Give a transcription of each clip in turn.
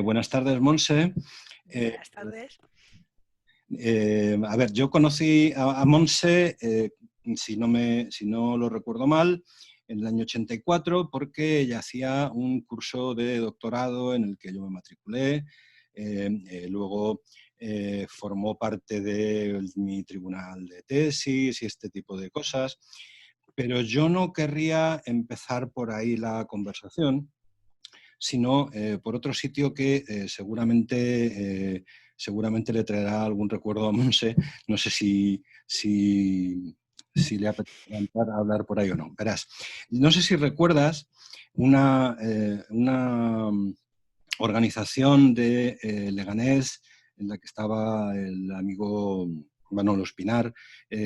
Buenas tardes, Monse. Eh, Buenas tardes. a ver, yo conocí a Monse, si no lo recuerdo mal, en el año 84, porque ella hacía un curso de doctorado en el que yo me matriculé. Luego formó parte de mi tribunal de tesis y este tipo de cosas. Pero yo no querría empezar por ahí la conversación, sino por otro sitio que seguramente le traerá algún recuerdo a Monse. No sé si le apetece entrar a hablar por ahí o no. Verás, no sé si recuerdas una organización de Leganés en la que estaba el amigo Manolo Espinar.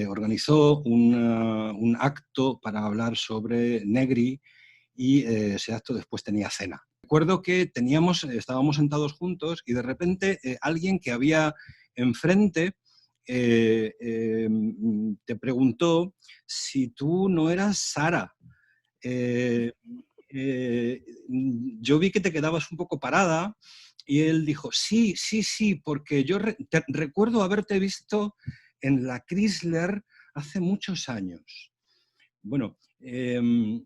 Organizó un acto para hablar sobre Negri, y ese acto después tenía cena. Recuerdo que estábamos sentados juntos y de repente alguien que había enfrente te preguntó si tú no eras Sara. Eh, yo vi que te quedabas un poco parada y él dijo, sí, sí, sí, porque yo recuerdo haberte visto en la Chrysler hace muchos años. Bueno, Me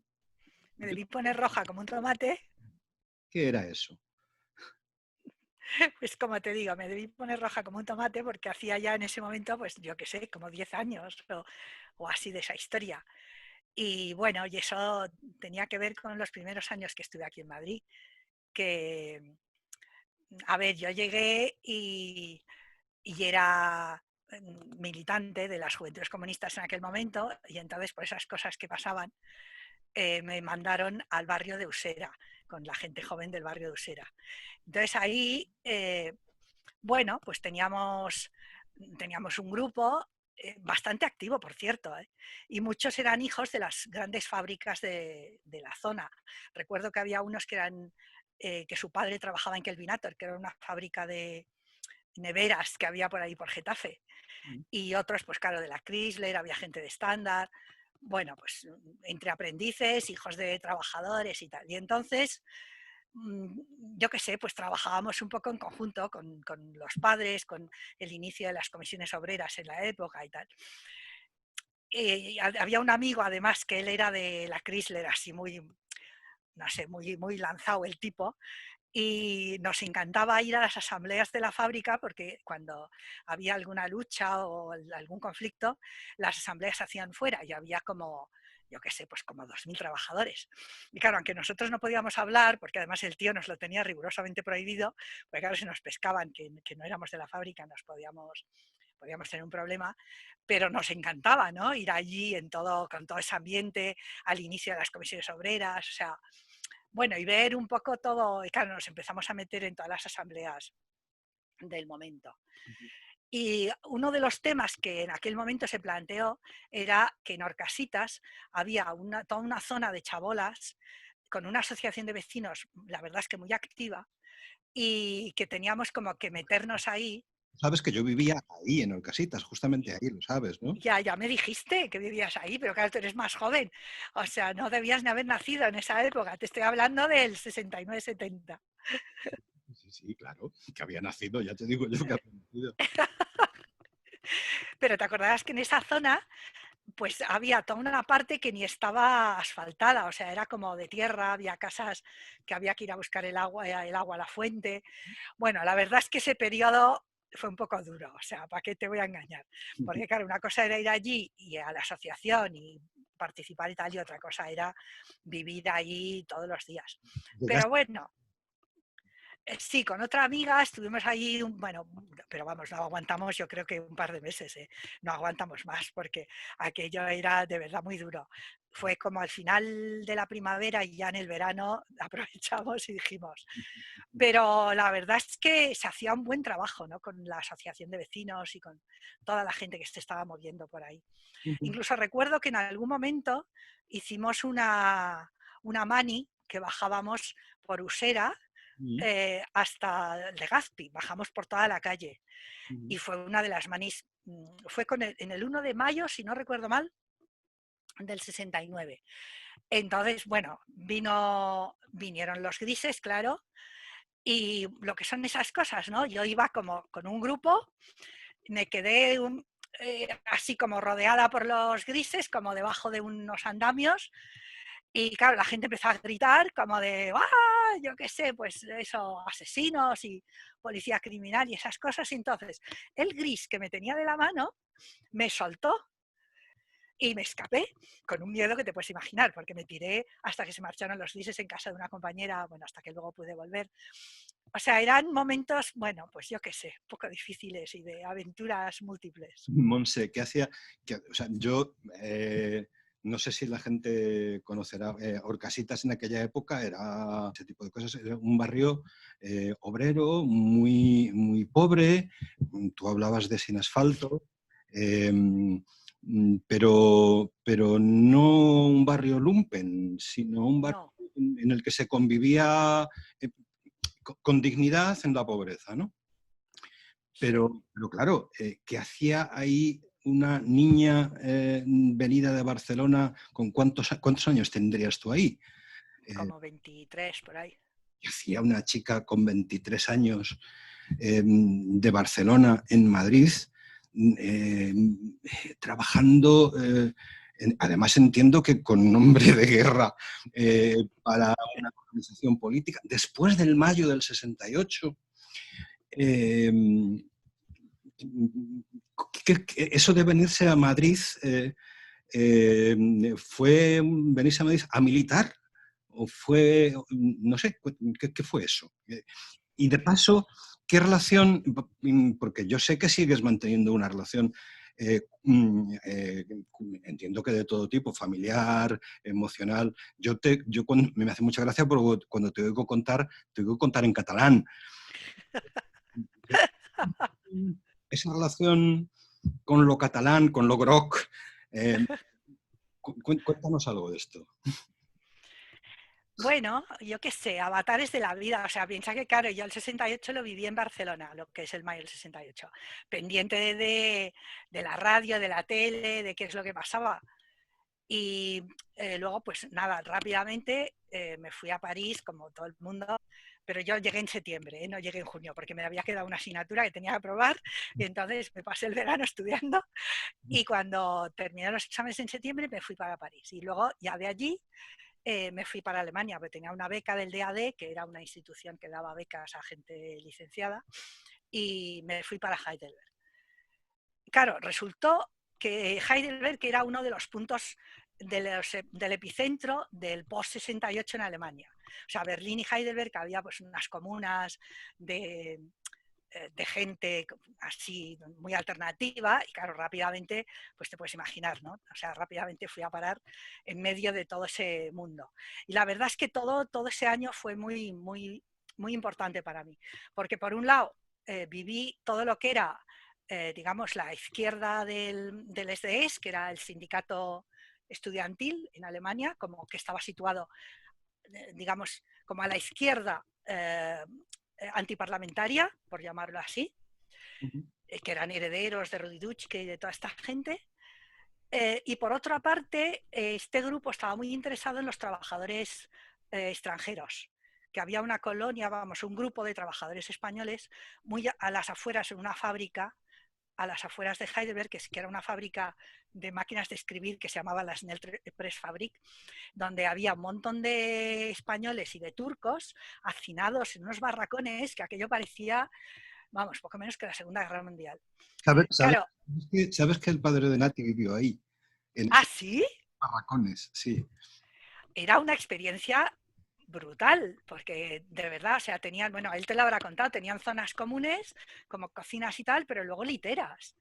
debí poner roja como un tomate. ¿qué era eso? Pues como te digo, me debí poner roja como un tomate porque hacía ya en ese momento, pues yo qué sé, como 10 años o así de esa historia. Y bueno, y eso tenía que ver con los primeros años que estuve aquí en Madrid. Que, a ver, yo llegué y era militante de las Juventudes Comunistas en aquel momento, y entonces por esas cosas que pasaban, me mandaron al barrio de Usera, con la gente joven del barrio de Usera. Entonces ahí, bueno, pues teníamos un grupo bastante activo, por cierto, y muchos eran hijos de las grandes fábricas de la zona. Recuerdo que había unos que su padre trabajaba en Kelvinator, que era una fábrica de neveras que había por ahí por Getafe, y otros, pues claro, de la Chrysler, había gente de Standard, bueno, pues entre aprendices, hijos de trabajadores y tal. Y entonces, yo qué sé, pues trabajábamos un poco en conjunto con los padres, con el inicio de las comisiones obreras en la época y tal. Y había un amigo, además, que él era de la Chrysler, así muy, no sé, muy lanzado el tipo, y nos encantaba ir a las asambleas de la fábrica porque cuando había alguna lucha o algún conflicto, las asambleas se hacían fuera y había como, yo qué sé, pues como 2000 trabajadores. Y claro, aunque nosotros no podíamos hablar, porque además el tío nos lo tenía rigurosamente prohibido, porque claro, si nos pescaban que no éramos de la fábrica, podíamos tener un problema, pero nos encantaba, ¿no? Ir allí con todo ese ambiente al inicio de las comisiones obreras, o sea, bueno, y ver un poco todo, y claro, nos empezamos a meter en todas las asambleas del momento. Y uno de los temas que en aquel momento se planteó era que en Orcasitas había toda una zona de chabolas con una asociación de vecinos, la verdad es que muy activa, y que teníamos como que meternos ahí. Sabes que yo vivía ahí en Orcasitas, justamente ahí, lo sabes, ¿no? Ya me dijiste que vivías ahí, pero claro, tú eres más joven. O sea, no debías ni haber nacido en esa época. Te estoy hablando del 69-70. Sí, sí, claro, que había nacido, ya te digo yo que había nacido. Pero te acordarás que en esa zona pues había toda una parte que ni estaba asfaltada, o sea, era como de tierra, había casas que había que ir a buscar el agua a la fuente. Bueno, la verdad es que ese periodo fue un poco duro, o sea, ¿para qué te voy a engañar? Porque claro, una cosa era ir allí y a la asociación y participar y tal, y otra cosa era vivir allí todos los días. Pero Llegaste, bueno, sí, con otra amiga estuvimos ahí, bueno, pero vamos, no aguantamos yo creo que un par de meses, no aguantamos más porque aquello era de verdad muy duro. Fue como al final de la primavera y ya en el verano aprovechamos y dijimos, pero la verdad es que se hacía un buen trabajo, ¿no? Con la asociación de vecinos y con toda la gente que se estaba moviendo por ahí. Incluso recuerdo que en algún momento hicimos una mani que bajábamos por Usera hasta Legazpi, bajamos por toda la calle y fue una de las manis, fue en el 1 de mayo, si no recuerdo mal, del 69. Entonces, bueno, vinieron los grises, claro, Y lo que son esas cosas, ¿no? Yo iba como con un grupo, me quedé así como rodeada por los grises, como debajo de unos andamios, y claro, la gente empezó a gritar como de, ¡ah! Yo qué sé, pues eso, asesinos y policía criminal y esas cosas. Y entonces, el gris que me tenía de la mano me soltó y me escapé con un miedo que te puedes imaginar, porque me tiré hasta que se marcharon los grises en casa de una compañera, bueno, hasta que luego pude volver. O sea, eran momentos, bueno, pues yo qué sé, un poco difíciles y de aventuras múltiples. Monse, ¿qué hacía? O sea, yo no sé si la gente conocerá, Horcasitas en aquella época era ese tipo de cosas, era un barrio obrero, muy, muy pobre, tú hablabas de sin asfalto, eh, pero no un barrio lumpen, sino un barrio No, en el que se convivía eh, con dignidad en la pobreza, ¿no? sí, Pero claro, ¿qué hacía ahí una niña venida de Barcelona? ¿Con cuántos años tendrías tú ahí? Eh, como 23 por ahí. ¿Qué hacía una chica con 23 años de Barcelona en Madrid eh, trabajando? Además entiendo que con nombre de guerra para una organización política, después del mayo del 68. Eh, Eso de venirse a Madrid, ¿fue venirse a Madrid a militar? ¿O fue, no sé, qué fue eso? Y de paso, ¿qué relación? Porque yo sé que sigues manteniendo una relación, entiendo que de todo tipo, familiar, emocional. Me hace mucha gracia porque cuando te oigo contar en catalán. Esa relación con lo catalán, con lo groc. Eh, Cuéntanos algo de esto. Bueno, yo qué sé, avatares de la vida. O sea, piensa que, claro, yo el 68 lo viví en Barcelona, lo que es el mayo del 68, pendiente de la radio, de la tele, de qué es lo que pasaba. Y luego, pues nada, rápidamente me fui a París, como todo el mundo, pero yo llegué en septiembre, no llegué en junio, porque me había quedado una asignatura que tenía que aprobar, y entonces me pasé el verano estudiando, y cuando terminé los exámenes en septiembre me fui para París. Y luego, ya de allí, me fui para Alemania, porque tenía una beca del DAD, que era una institución que daba becas a gente licenciada, y me fui para Heidelberg. Claro, resultó que Heidelberg era uno de los puntos del epicentro del post-68 en Alemania. O sea, Berlín y Heidelberg había pues unas comunas de gente así muy alternativa y claro, rápidamente, pues te puedes imaginar, ¿no? O sea, rápidamente fui a parar en medio de todo ese mundo. Y la verdad es que todo ese año fue muy, muy, muy importante para mí, porque por un lado viví todo lo que era, digamos, la izquierda del SDS, que era el sindicato estudiantil en Alemania, como que estaba situado, digamos, como a la izquierda antiparlamentaria, por llamarlo así, que eran herederos de Rudi Dutschke y de toda esta gente. Y por otra parte, este grupo estaba muy interesado en los trabajadores extranjeros, que había una colonia, vamos, un grupo de trabajadores españoles muy a las afueras, en una fábrica, a las afueras de Heidelberg, que era una fábrica de máquinas de escribir que se llamaba la Snell Press Fabrik, donde había un montón de españoles y de turcos hacinados en unos barracones que aquello parecía, vamos, poco menos que la Segunda Guerra Mundial. ¿Sabes, Claro, sabes que el padre de Nati vivió ahí? En ¿ah, esos sí? barracones, sí. Era una experiencia brutal, porque de verdad, o sea, tenían, bueno, él te lo habrá contado, tenían zonas comunes como cocinas y tal, pero luego literas.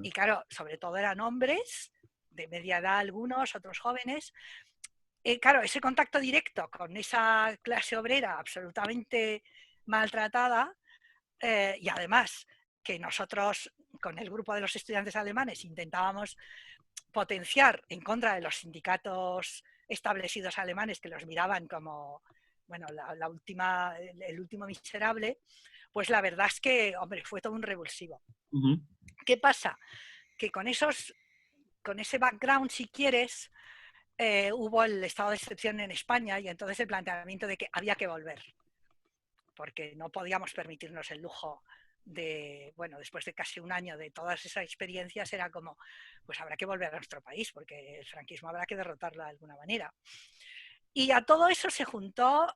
Y claro, sobre todo eran hombres, de media edad algunos, otros jóvenes. Claro, ese contacto directo con esa clase obrera absolutamente maltratada, y además que nosotros con el grupo de los estudiantes alemanes intentábamos potenciar en contra de los sindicatos establecidos alemanes que los miraban como, bueno, el último miserable, pues la verdad es que, hombre, fue todo un revulsivo. Uh-huh. ¿Qué pasa? Que con ese background, si quieres, hubo el estado de excepción en España y entonces el planteamiento de que había que volver. porque no podíamos permitirnos el lujo de, bueno, después de casi un año de todas esas experiencias, era como, pues habrá que volver a nuestro país, porque el franquismo habrá que derrotarlo de alguna manera. Y a todo eso se juntó,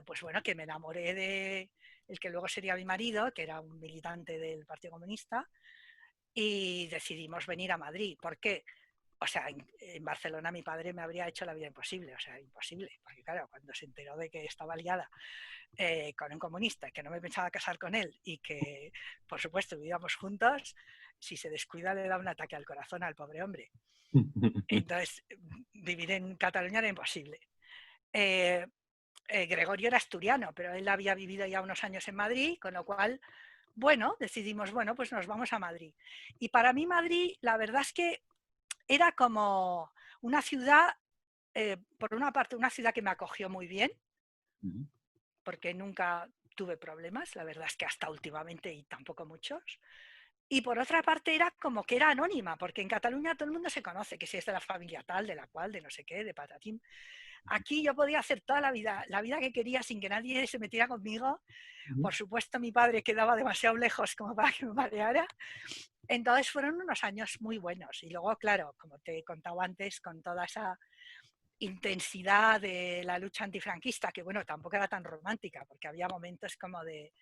pues bueno, que me enamoré de el que luego sería mi marido, que era un militante del Partido Comunista, y decidimos venir a Madrid. ¿Por qué? O sea, en Barcelona mi padre me habría hecho la vida imposible, o sea, imposible, porque claro, cuando se enteró de que estaba liada con un comunista, que no me pensaba casar con él y que, por supuesto, vivíamos juntos, si se descuida le da un ataque al corazón al pobre hombre. Entonces, vivir en Cataluña era imposible. Eh, Gregorio era asturiano, pero él había vivido ya unos años en Madrid, con lo cual, bueno, decidimos, bueno, pues nos vamos a Madrid. Y para mí Madrid, la verdad es que era como una ciudad, por una parte, una ciudad que me acogió muy bien, porque nunca tuve problemas, la verdad es que hasta últimamente y tampoco muchos. Y por otra parte era como que era anónima, porque en Cataluña todo el mundo se conoce, que si es de la familia tal, de la cual, de no sé qué, de patatín. Aquí yo podía hacer toda la vida que quería sin que nadie se metiera conmigo. Por supuesto, mi padre quedaba demasiado lejos como para que me mareara. Entonces fueron unos años muy buenos. Y luego, claro, como te he contado antes, con toda esa intensidad de la lucha antifranquista, que bueno, tampoco era tan romántica, porque había momentos como de,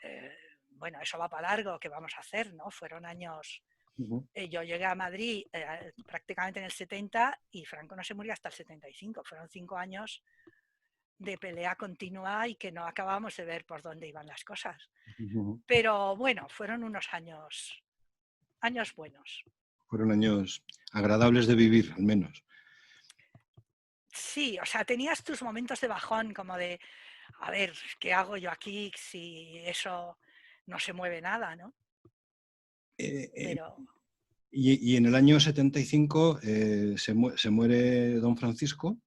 eh, bueno, eso va para largo, ¿qué vamos a hacer? ¿No? Fueron años... yo llegué a Madrid prácticamente en el 70 y Franco no se murió hasta el 75. Fueron 5 años de pelea continua y que no acabábamos de ver por dónde iban las cosas. Pero bueno, fueron unos años buenos. Fueron años agradables de vivir, al menos. Sí, o sea, tenías tus momentos de bajón, como de, a ver, ¿qué hago yo aquí si eso no se mueve nada, ¿no? Eh, eh, Pero y en el año 75 se muere don Francisco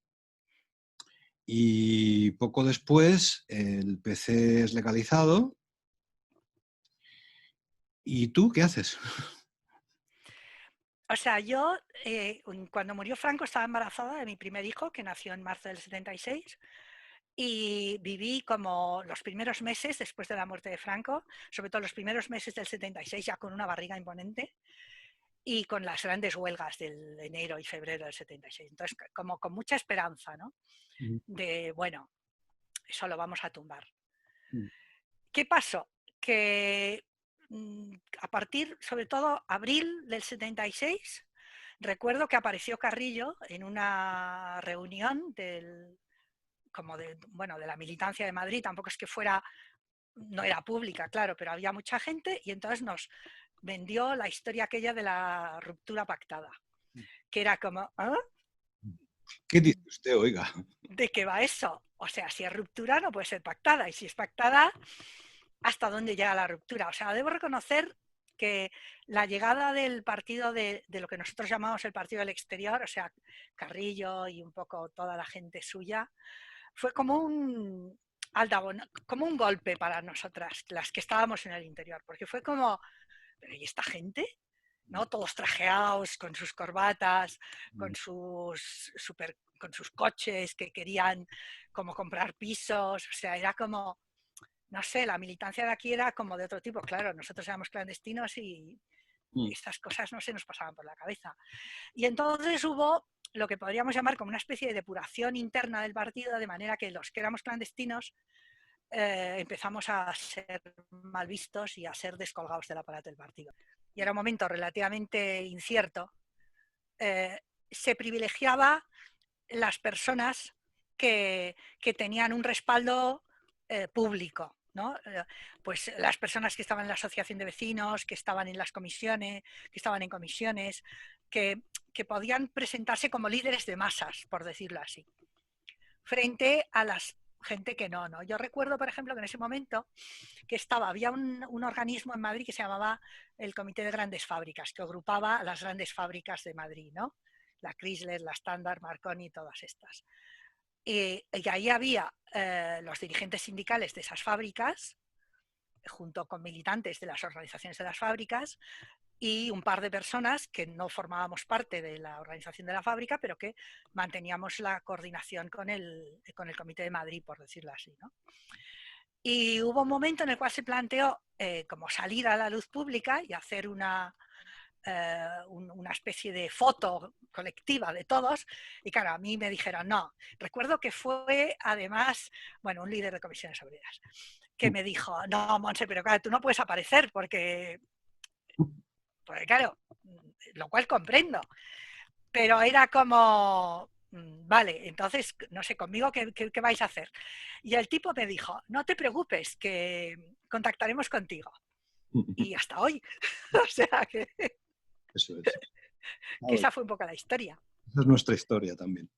y poco después el PC es legalizado. ¿Y tú qué haces? o sea, yo cuando murió Franco estaba embarazada de mi primer hijo, que nació en marzo del 76, y viví como los primeros meses después de la muerte de Franco, sobre todo los primeros meses del 76, ya con una barriga imponente, y con las grandes huelgas del enero y febrero del 76. Entonces, como con mucha esperanza, ¿no? De, bueno, eso lo vamos a tumbar. ¿Qué pasó? Que a partir, sobre todo, abril del 76, recuerdo que apareció Carrillo en una reunión como bueno, de la militancia de Madrid, tampoco es que fuera, no era pública, claro, pero había mucha gente y entonces nos vendió la historia aquella de la ruptura pactada, que era como, ¿ah? ¿Qué dice usted, oiga? ¿De qué va eso? O sea, si es ruptura no puede ser pactada y si es pactada, ¿hasta dónde llega la ruptura? O sea, debo reconocer que la llegada del partido de lo que nosotros llamamos el partido del exterior, o sea, Carrillo y un poco toda la gente suya, fue como un altavoz, como un golpe para nosotras, las que estábamos en el interior, porque fue como, ¿pero y esta gente? ¿No? Todos trajeados, con sus corbatas, con sus coches que querían como comprar pisos, o sea, era como, no sé, la militancia de aquí era como de otro tipo, claro, nosotros éramos clandestinos y estas cosas no se nos pasaban por la cabeza. Y entonces hubo lo que podríamos llamar como una especie de depuración interna del partido, de manera que los que éramos clandestinos empezamos a ser mal vistos y a ser descolgados del aparato del partido. Y era un momento relativamente incierto. Se privilegiaba las personas que tenían un respaldo público, ¿no? Pues las personas que estaban en la asociación de vecinos, que estaban en las comisiones, que estaban en comisiones, que podían presentarse como líderes de masas, por decirlo así, frente a la gente que no, ¿no? Yo recuerdo, por ejemplo, que en ese momento que había un organismo en Madrid que se llamaba el Comité de Grandes Fábricas, que agrupaba las grandes fábricas de Madrid, ¿no? La Chrysler, la Standard, Marconi, todas estas. Y ahí había los dirigentes sindicales de esas fábricas, junto con militantes de las organizaciones de las fábricas, y un par de personas que no formábamos parte de la organización de la fábrica, pero que manteníamos la coordinación con el Comité de Madrid, por decirlo así, ¿no? Y hubo un momento en el cual se planteó como salir a la luz pública y hacer una especie de foto colectiva de todos, y claro, a mí me dijeron no. Recuerdo que fue además, bueno, un líder de comisiones obreras, que me dijo, no, Monse, pero claro, tú no puedes aparecer porque claro, lo cual comprendo, pero era como, vale, entonces, no sé, conmigo, ¿qué vais a hacer? Y el tipo me dijo, no te preocupes, que contactaremos contigo. Y hasta hoy, o sea Eso es. que Claro, esa fue un poco la historia. esa es nuestra historia también.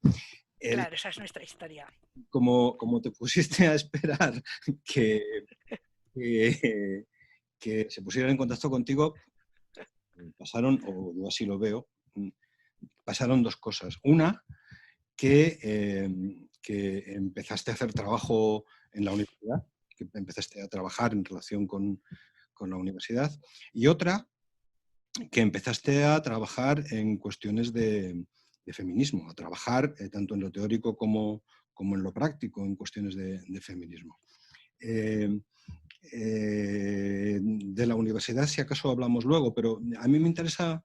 El, Claro, esa es nuestra historia. como te pusiste a esperar que, que, que se pusieran en contacto contigo, pasaron, o yo así lo veo, pasaron dos cosas. Una, que empezaste a hacer trabajo en la universidad, que empezaste a trabajar en relación con la universidad, y otra, que empezaste a trabajar en cuestiones de feminismo, a trabajar tanto en lo teórico como en lo práctico en cuestiones de feminismo. De la universidad, si acaso hablamos luego, pero a mí me interesa,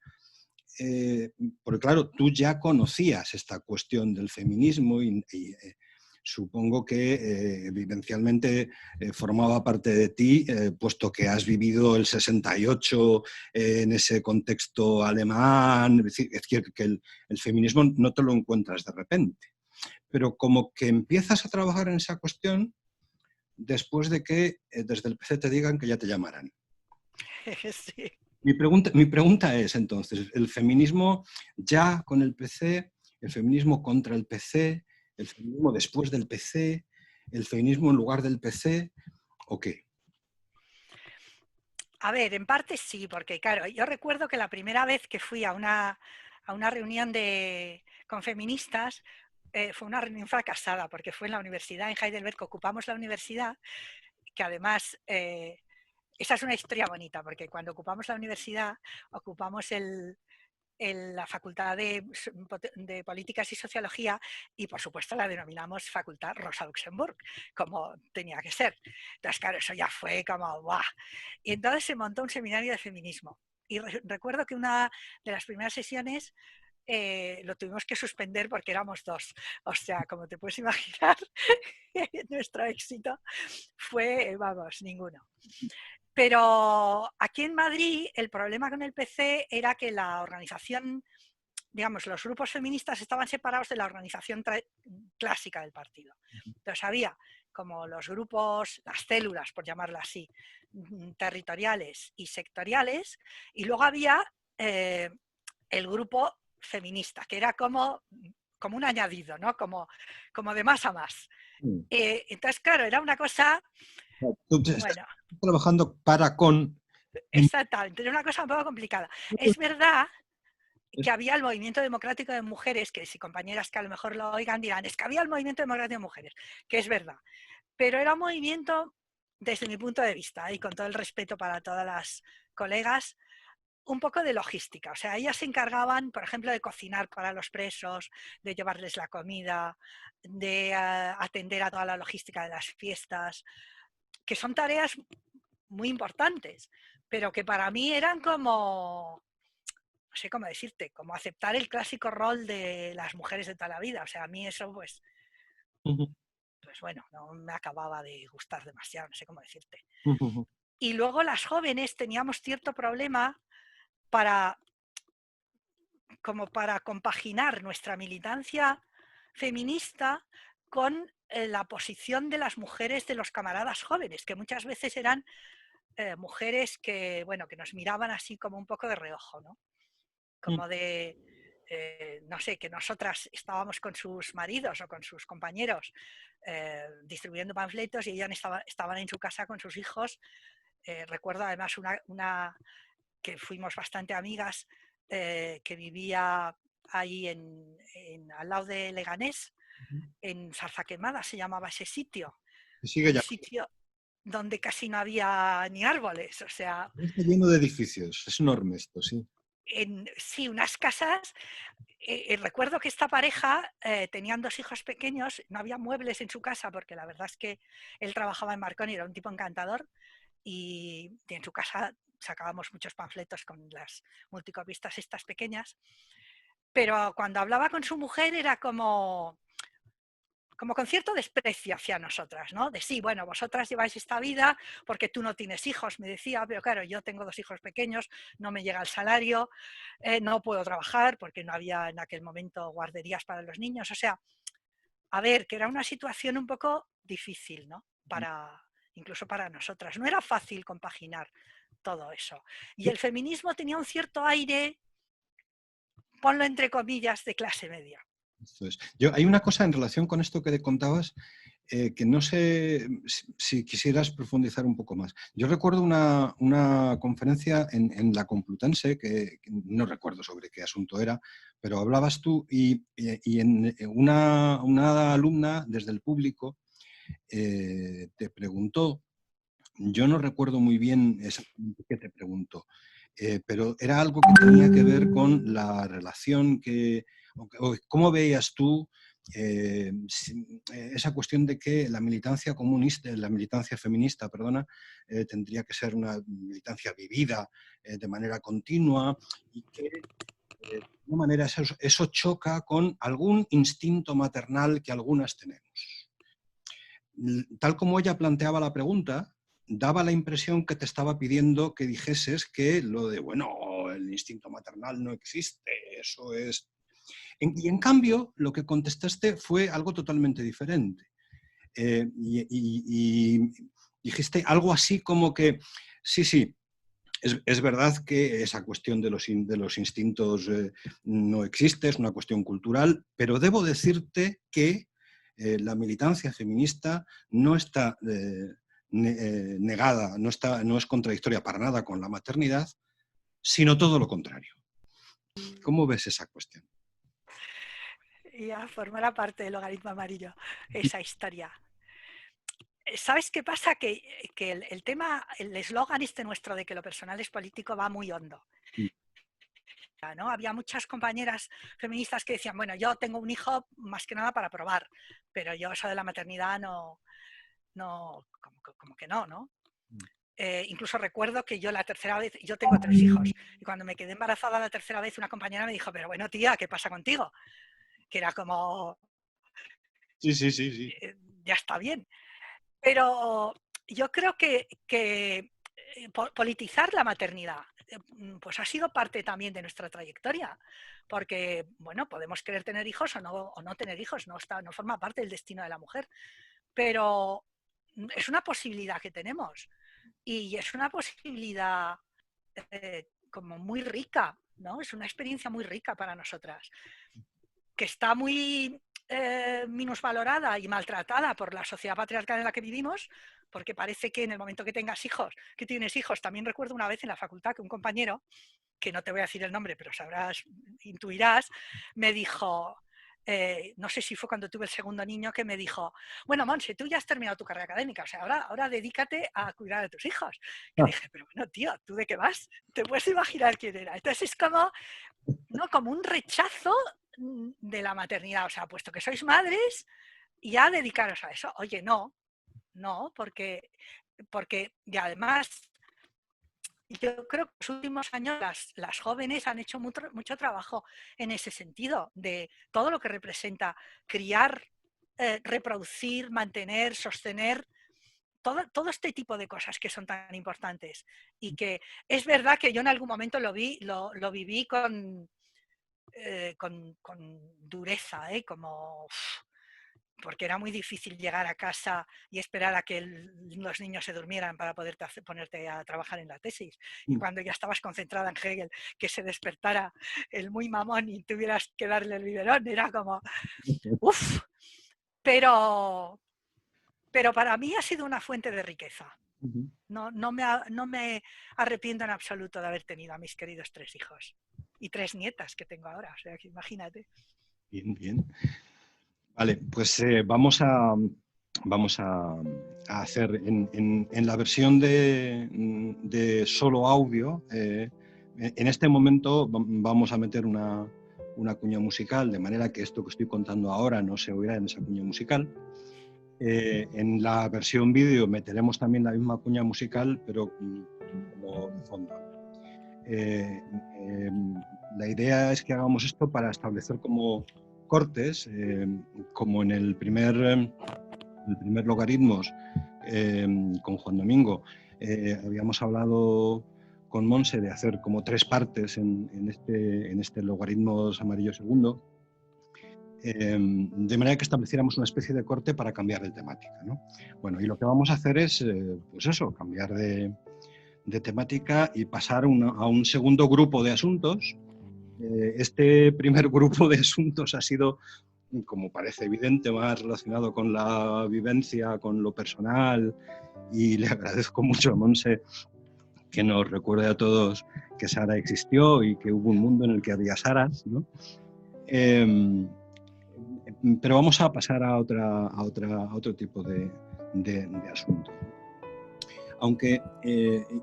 porque claro, tú ya conocías esta cuestión del feminismo y supongo que vivencialmente formaba parte de ti, puesto que has vivido el 68 en ese contexto alemán, es decir que el feminismo no te lo encuentras de repente, pero como que empiezas a trabajar en esa cuestión después de que desde el PC te digan que ya te llamarán. Sí. Mi pregunta es entonces, ¿el feminismo ya con el PC, el feminismo contra el PC, el feminismo después del PC, el feminismo en lugar del PC o qué? A ver, en parte sí, porque claro, yo recuerdo que la primera vez que fui a una reunión con feministas fue una reunión fracasada, porque fue en la universidad, en Heidelberg, que ocupamos la universidad, que además, esa es una historia bonita, porque cuando ocupamos la universidad, ocupamos en la Facultad de Políticas y Sociología y, por supuesto, la denominamos Facultad Rosa Luxemburg, como tenía que ser. Entonces, claro, eso ya fue como ¡buah! Y entonces se montó un seminario de feminismo. Y recuerdo que una de las primeras sesiones lo tuvimos que suspender porque éramos dos. O sea, como te puedes imaginar, nuestro éxito fue, vamos, ninguno. Pero aquí en Madrid el problema con el PC era que la organización, digamos, los grupos feministas estaban separados de la organización clásica del partido. Entonces había como los grupos, las células, por llamarlo así, territoriales y sectoriales, y luego había el grupo feminista, que era como un añadido, ¿no? Como de más a más. Entonces, claro, era una cosa, Tú estás bueno, trabajando para con... exactamente, era una cosa un poco complicada. Es verdad que había el movimiento democrático de mujeres, que si compañeras que a lo mejor lo oigan dirán, es que había el movimiento democrático de mujeres, que es verdad, pero era un movimiento, desde mi punto de vista, y con todo el respeto para todas las colegas, un poco de logística. O sea, ellas se encargaban, por ejemplo, de cocinar para los presos, de llevarles la comida, de atender a toda la logística de las fiestas, que son tareas muy importantes, pero que para mí eran como, no sé cómo decirte, como aceptar el clásico rol de las mujeres de toda la vida. O sea, a mí eso, pues bueno, no me acababa de gustar demasiado, no sé cómo decirte. Y luego las jóvenes teníamos cierto problema para, como para compaginar nuestra militancia feminista con la posición de las mujeres de los camaradas jóvenes, que muchas veces eran mujeres que, bueno, que nos miraban así como un poco de reojo, ¿no? Como de, no sé, que nosotras estábamos con sus maridos o con sus compañeros distribuyendo panfletos y ellas estaban en su casa con sus hijos. Recuerdo además una que fuimos bastante amigas, que vivía ahí al lado de Leganés, en Zarzaquemada se llamaba ese sitio, Sigue un ya. sitio donde casi no había ni árboles, o sea, Está lleno de edificios, es enorme esto, sí. sí, unas casas. Recuerdo que esta pareja tenían 2 hijos pequeños, no había muebles en su casa porque la verdad es que él trabajaba en Marconi, era un tipo encantador y en su casa sacábamos muchos panfletos con las multicopistas estas pequeñas, pero cuando hablaba con su mujer era como con cierto desprecio hacia nosotras, ¿no? De sí, bueno, vosotras lleváis esta vida porque tú no tienes hijos, me decía, pero claro, yo tengo 2 hijos pequeños, no me llega el salario, no puedo trabajar porque no había en aquel momento guarderías para los niños. O sea, a ver, que era una situación un poco difícil, ¿no? Incluso para nosotras. No era fácil compaginar todo eso. Y el feminismo tenía un cierto aire, ponlo entre comillas, de clase media. Esto es. Hay una cosa en relación con esto que te contabas que no sé si quisieras profundizar un poco más. Yo recuerdo una conferencia en la Complutense, que no recuerdo sobre qué asunto era, pero hablabas tú y una alumna desde el público te preguntó, yo no recuerdo muy bien exactamente qué te preguntó, pero era algo que tenía que ver con la relación o cómo veías tú esa cuestión de que la militancia comunista, la militancia feminista, perdona, tendría que ser una militancia vivida de manera continua y que de alguna manera eso choca con algún instinto maternal que algunas tenemos. Tal como ella planteaba la pregunta, daba la impresión que te estaba pidiendo que dijeses que lo de, bueno, el instinto maternal no existe, eso es... Y en cambio, lo que contestaste fue algo totalmente diferente. Y dijiste algo así como que, sí, es verdad que esa cuestión de los instintos no existe, es una cuestión cultural, pero debo decirte que la militancia feminista no está negada, no es contradictoria para nada con la maternidad, sino todo lo contrario. ¿Cómo ves esa cuestión? Ya formará parte del logaritmo amarillo, esa historia. ¿Sabes qué pasa? Que el tema, el eslogan este nuestro de que lo personal es político va muy hondo, ¿no? Había muchas compañeras feministas que decían, bueno, yo tengo un hijo más que nada para probar, pero yo eso de la maternidad como que no, ¿no? Incluso recuerdo que yo la tercera vez, yo tengo 3 hijos, y cuando me quedé embarazada la tercera vez, una compañera me dijo, pero bueno, tía, ¿qué pasa contigo? Que era como, Sí. ya está bien. Pero yo creo que politizar la maternidad pues ha sido parte también de nuestra trayectoria, porque bueno, podemos querer tener hijos o no tener hijos, no forma parte del destino de la mujer, pero es una posibilidad que tenemos y es una posibilidad como muy rica, ¿no? Es una experiencia muy rica para nosotras, que está muy minusvalorada y maltratada por la sociedad patriarcal en la que vivimos, porque parece que en el momento que tengas hijos, que tienes hijos, también recuerdo una vez en la facultad que un compañero, que no te voy a decir el nombre, pero sabrás, intuirás, me dijo, no sé si fue cuando tuve el segundo niño, que me dijo, bueno, Monse, tú ya has terminado tu carrera académica, o sea, ahora dedícate a cuidar de tus hijos. Que le dije, pero bueno, tío, ¿tú de qué vas? ¿Te puedes imaginar quién era? Entonces es como, ¿no? Como un rechazo de la maternidad, o sea, puesto que sois madres, ya dedicaros a eso. Oye, no, porque y además yo creo que en los últimos años las jóvenes han hecho mucho trabajo en ese sentido, de todo lo que representa criar, reproducir, mantener, sostener, todo este tipo de cosas que son tan importantes. Y que es verdad que yo en algún momento lo viví con dureza, como porque era muy difícil llegar a casa y esperar a que los niños se durmieran para ponerte a trabajar en la tesis. Y cuando ya estabas concentrada en Hegel, que se despertara el muy mamón y tuvieras que darle el biberón, era como, uff, pero para mí ha sido una fuente de riqueza. No me arrepiento en absoluto de haber tenido a mis queridos 3 hijos y 3 nietas que tengo ahora, o sea, que imagínate. Bien. Vale, pues vamos a hacer en la versión de solo audio, En este momento vamos a meter una cuña musical, de manera que esto que estoy contando ahora no se oirá en esa cuña musical. En la versión vídeo meteremos también la misma cuña musical, pero como fondo. La idea es que hagamos esto para establecer como cortes, como en el primer Logaritmos con Juan Domingo. Habíamos hablado con Monse de hacer como 3 partes en este Logaritmos amarillo segundo, de manera que estableciéramos una especie de corte para cambiar de temática, ¿no? Bueno, y lo que vamos a hacer es, pues eso, cambiar de temática y pasar a un segundo grupo de asuntos. Este primer grupo de asuntos ha sido, como parece evidente, más relacionado con la vivencia, con lo personal, y le agradezco mucho a Monse que nos recuerde a todos que Sara existió y que hubo un mundo en el que había Saras, ¿no? Pero vamos a pasar a otro tipo de asunto. Aunque,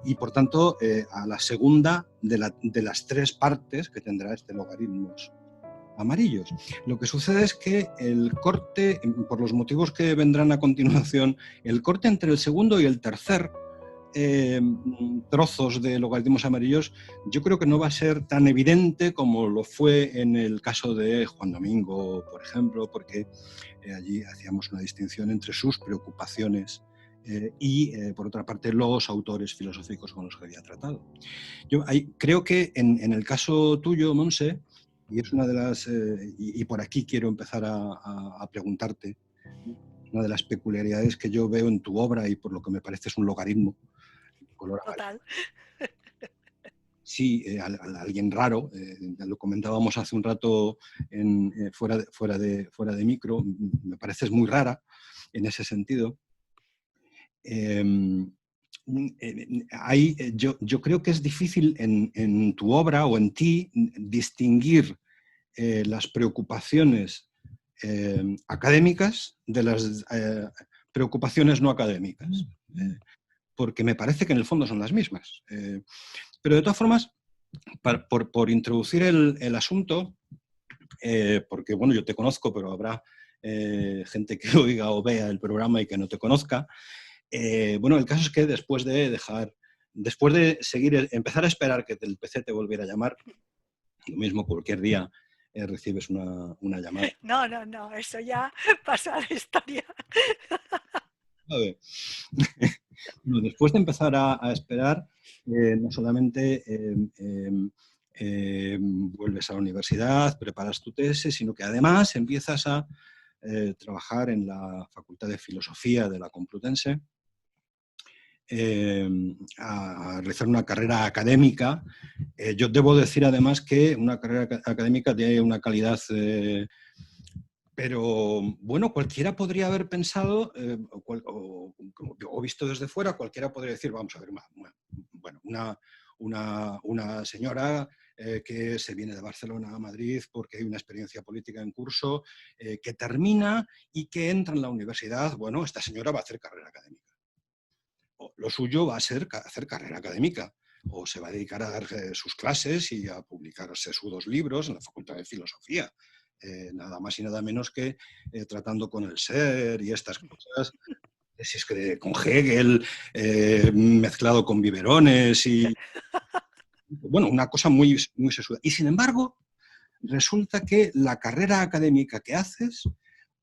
y por tanto, a la segunda de las 3 partes que tendrá este Logaritmos amarillos. Lo que sucede es que el corte, por los motivos que vendrán a continuación, el corte entre el segundo y el tercer trozos de Logaritmos amarillos, yo creo que no va a ser tan evidente como lo fue en el caso de Juan Domingo, por ejemplo, porque allí hacíamos una distinción entre sus preocupaciones y, por otra parte, los autores filosóficos con los que había tratado. Yo creo que en el caso tuyo, Monse, y es una de las, y por aquí quiero empezar a preguntarte, una de las peculiaridades que yo veo en tu obra y por lo que me parece es un logaritmo, color amarillo. Total. Sí, alguien raro, lo comentábamos hace un rato fuera de micro, me pareces muy rara en ese sentido. Yo creo que es difícil en tu obra o en ti distinguir las preocupaciones académicas de las preocupaciones no académicas, porque me parece que en el fondo son las mismas. Pero de todas formas, por introducir el asunto, porque bueno, yo te conozco, pero habrá gente que oiga o vea el programa y que no te conozca. Bueno, el caso es que después de seguir, empezar a esperar que el PC te volviera a llamar, lo mismo cualquier día recibes una llamada. No, eso ya pasó a la historia. A ver. Bueno, después de empezar a esperar, no solamente vuelves a la universidad, preparas tu tesis, sino que además empiezas a trabajar en la Facultad de Filosofía de la Complutense, a realizar una carrera académica. Yo debo decir además que una carrera académica tiene una calidad... pero bueno, cualquiera podría haber pensado, o visto desde fuera, cualquiera podría decir, vamos a ver, bueno, una señora que se viene de Barcelona a Madrid porque hay una experiencia política en curso, que termina y que entra en la universidad, bueno, esta señora va a hacer carrera académica. O lo suyo va a ser hacer carrera académica, o se va a dedicar a dar sus clases y a publicarse sus 2 libros en la Facultad de Filosofía. Nada más y nada menos que tratando con el ser y estas cosas, si es que con Hegel, mezclado con biberones y, bueno, una cosa muy, muy sesuda. Y sin embargo, resulta que la carrera académica que haces,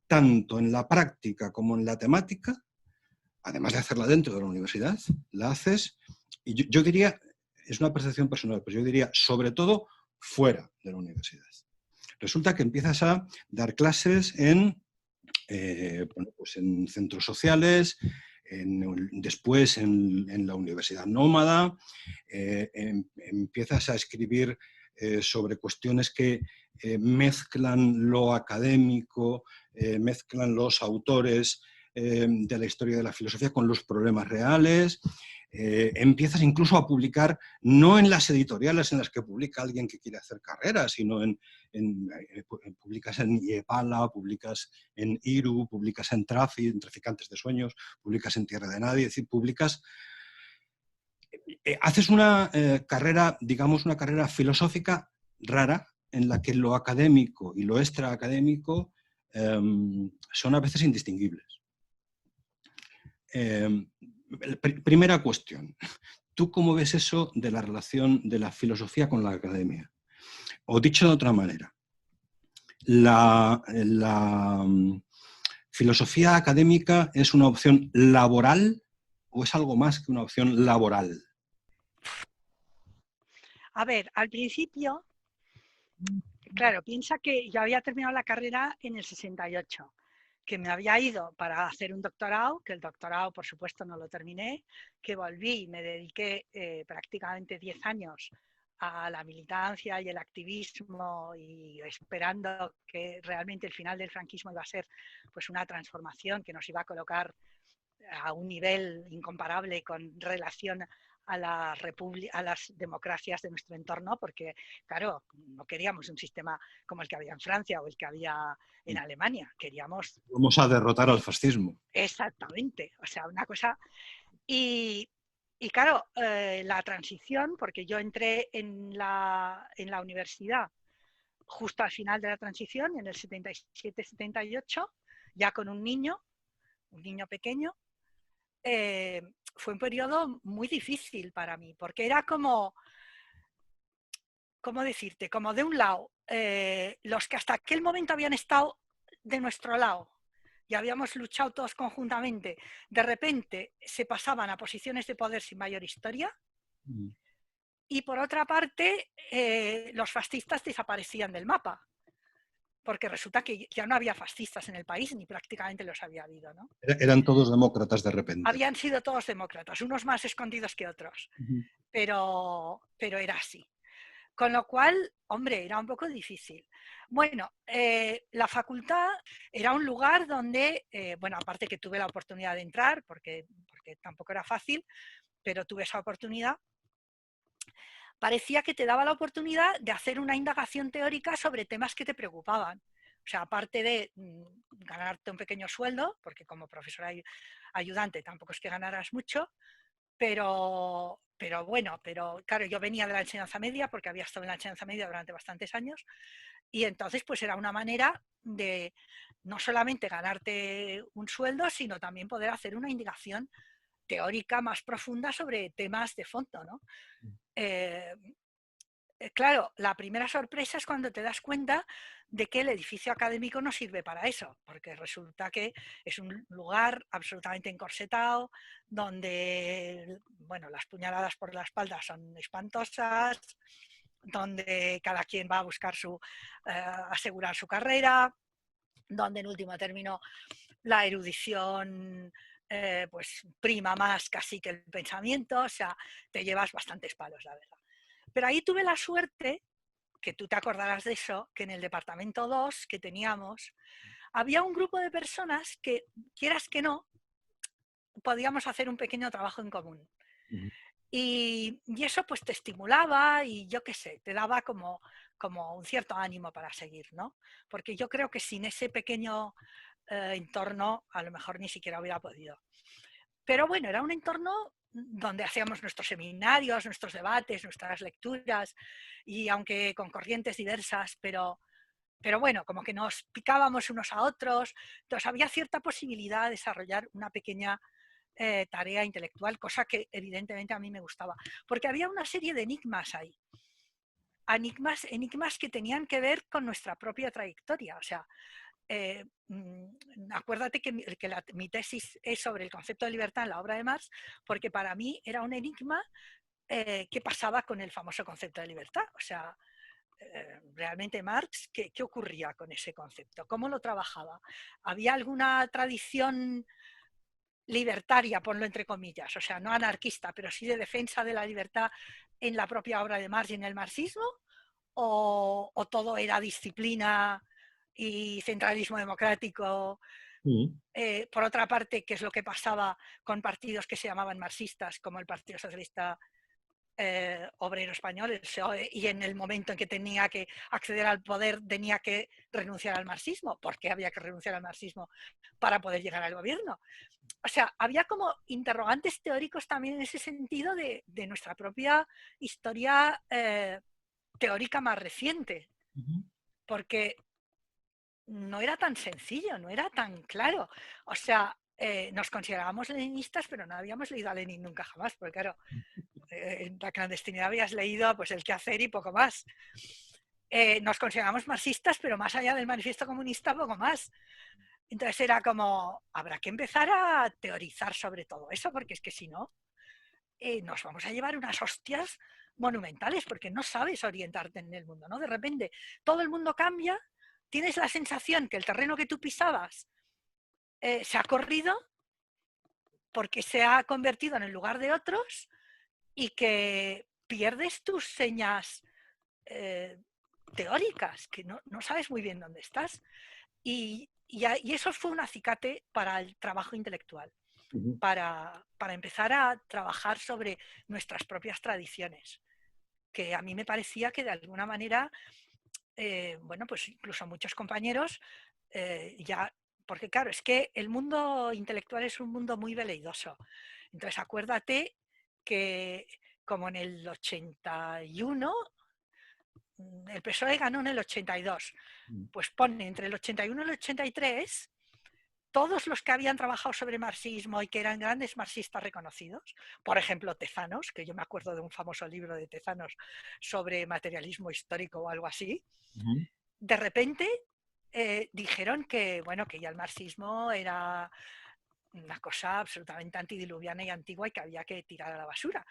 tanto en la práctica como en la temática, además de hacerla dentro de la universidad, la haces, y yo diría, es una percepción personal, pero yo diría, sobre todo, fuera de la universidad. Resulta que empiezas a dar clases bueno, pues en centros sociales, después en la Universidad Nómada, empiezas a escribir sobre cuestiones que mezclan lo académico, mezclan los autores de la historia de la filosofía con los problemas reales. Empiezas incluso a publicar, no en las editoriales en las que publica alguien que quiere hacer carrera, sino publicas en Iepala, publicas en Iru, publicas en Traficantes de Sueños, publicas en Tierra de Nadie, es decir, publicas haces una carrera, digamos, una carrera filosófica rara, en la que lo académico y lo extraacadémico son a veces indistinguibles. Primera cuestión. ¿Tú cómo ves eso de la relación de la filosofía con la academia? O dicho de otra manera, la filosofía académica es una opción laboral o es algo más que una opción laboral? A ver, al principio, claro, piensa que yo había terminado la carrera en el 68, que me había ido para hacer un doctorado, que el doctorado por supuesto no lo terminé, que volví y me dediqué prácticamente 10 años a la militancia y el activismo y esperando que realmente el final del franquismo iba a ser pues una transformación que nos iba a colocar a un nivel incomparable con relación a las democracias de nuestro entorno, porque, claro, no queríamos un sistema como el que había en Francia o el que había en Alemania, queríamos... Vamos a derrotar al fascismo. Exactamente, o sea, una cosa... Y, y claro, la transición, porque yo entré en la universidad justo al final de la transición, en el 77-78, ya con un niño pequeño, fue un periodo muy difícil para mí, porque era como, ¿cómo decirte? Como de un lado, los que hasta aquel momento habían estado de nuestro lado y habíamos luchado todos conjuntamente, de repente se pasaban a posiciones de poder sin mayor historia. Y por otra parte, los fascistas desaparecían del mapa, porque resulta que ya no había fascistas en el país, ni prácticamente los había habido, ¿no? Eran todos demócratas de repente. Habían sido todos demócratas, unos más escondidos que otros, pero era así. Con lo cual, hombre, era un poco difícil. Bueno, la facultad era un lugar donde, bueno, aparte que tuve la oportunidad de entrar, porque tampoco era fácil, pero tuve esa oportunidad, parecía que te daba la oportunidad de hacer una indagación teórica sobre temas que te preocupaban. O sea, aparte de ganarte un pequeño sueldo, porque como profesora ayudante tampoco es que ganaras mucho, pero bueno, pero claro, yo venía de la enseñanza media porque había estado en la enseñanza media durante bastantes años y entonces pues era una manera de no solamente ganarte un sueldo, sino también poder hacer una indagación teórica más profunda sobre temas de fondo, ¿no? Claro, la primera sorpresa es cuando te das cuenta de que el edificio académico no sirve para eso, porque resulta que es un lugar absolutamente encorsetado, donde, bueno, las puñaladas por la espalda son espantosas, donde cada quien va a buscar asegurar su carrera, donde en último término la erudición pues prima más casi que el pensamiento, o sea, te llevas bastantes palos, la verdad. Pero ahí tuve la suerte, que tú te acordarás de eso, que en el departamento 2 que teníamos, había un grupo de personas que, quieras que no, podíamos hacer un pequeño trabajo en común. Y eso pues te estimulaba y yo qué sé, te daba como un cierto ánimo para seguir, ¿no? Porque yo creo que sin ese pequeño entorno a lo mejor ni siquiera hubiera podido. Pero bueno, era un entorno donde hacíamos nuestros seminarios, nuestros debates, nuestras lecturas, y aunque con corrientes diversas, pero bueno, como que nos picábamos unos a otros, entonces había cierta posibilidad de desarrollar una pequeña tarea intelectual, cosa que evidentemente a mí me gustaba, porque había una serie de enigmas ahí, enigmas que tenían que ver con nuestra propia trayectoria, o sea, acuérdate que mi tesis es sobre el concepto de libertad en la obra de Marx, porque para mí era un enigma qué pasaba con el famoso concepto de libertad. O sea, realmente Marx, ¿qué ocurría con ese concepto? ¿Cómo lo trabajaba? ¿Había alguna tradición libertaria, ponlo entre comillas, o sea, no anarquista, pero sí de defensa de la libertad en la propia obra de Marx y en el marxismo? ¿O todo era disciplina y centralismo democrático? Por otra parte, ¿qué es lo que pasaba con partidos que se llamaban marxistas, como el Partido Socialista obrero español, el PSOE, y en el momento en que tenía que acceder al poder tenía que renunciar al marxismo. ¿Por qué había que renunciar al marxismo para poder llegar al gobierno? O sea, había como interrogantes teóricos también en ese sentido de nuestra propia historia teórica más reciente, porque no era tan sencillo, no era tan claro. O sea, nos considerábamos leninistas, pero no habíamos leído a Lenin nunca jamás, porque claro, en la clandestinidad habías leído pues el quehacer y poco más. Nos consideramos marxistas, pero más allá del manifiesto comunista, poco más. Entonces era como, habrá que empezar a teorizar sobre todo eso, porque es que si no, nos vamos a llevar unas hostias monumentales, porque no sabes orientarte en el mundo, ¿no? De repente todo el mundo cambia, tienes la sensación que el terreno que tú pisabas se ha corrido porque se ha convertido en el lugar de otros y que pierdes tus señas eh, teóricas, que no sabes muy bien dónde estás. Y eso fue un acicate para el trabajo intelectual, para empezar a trabajar sobre nuestras propias tradiciones, que a mí me parecía que de alguna manera, bueno, pues incluso muchos compañeros ya, porque claro, es que el mundo intelectual es un mundo muy veleidoso. Entonces acuérdate que como en el 81, el PSOE ganó en el 82, pues pone entre el 81 y el 83, todos los que habían trabajado sobre marxismo y que eran grandes marxistas reconocidos, por ejemplo Tezanos, que yo me acuerdo de un famoso libro de Tezanos sobre materialismo histórico o algo así, de repente dijeron que, bueno, que ya el marxismo era una cosa absolutamente antidiluviana y antigua y que había que tirar a la basura.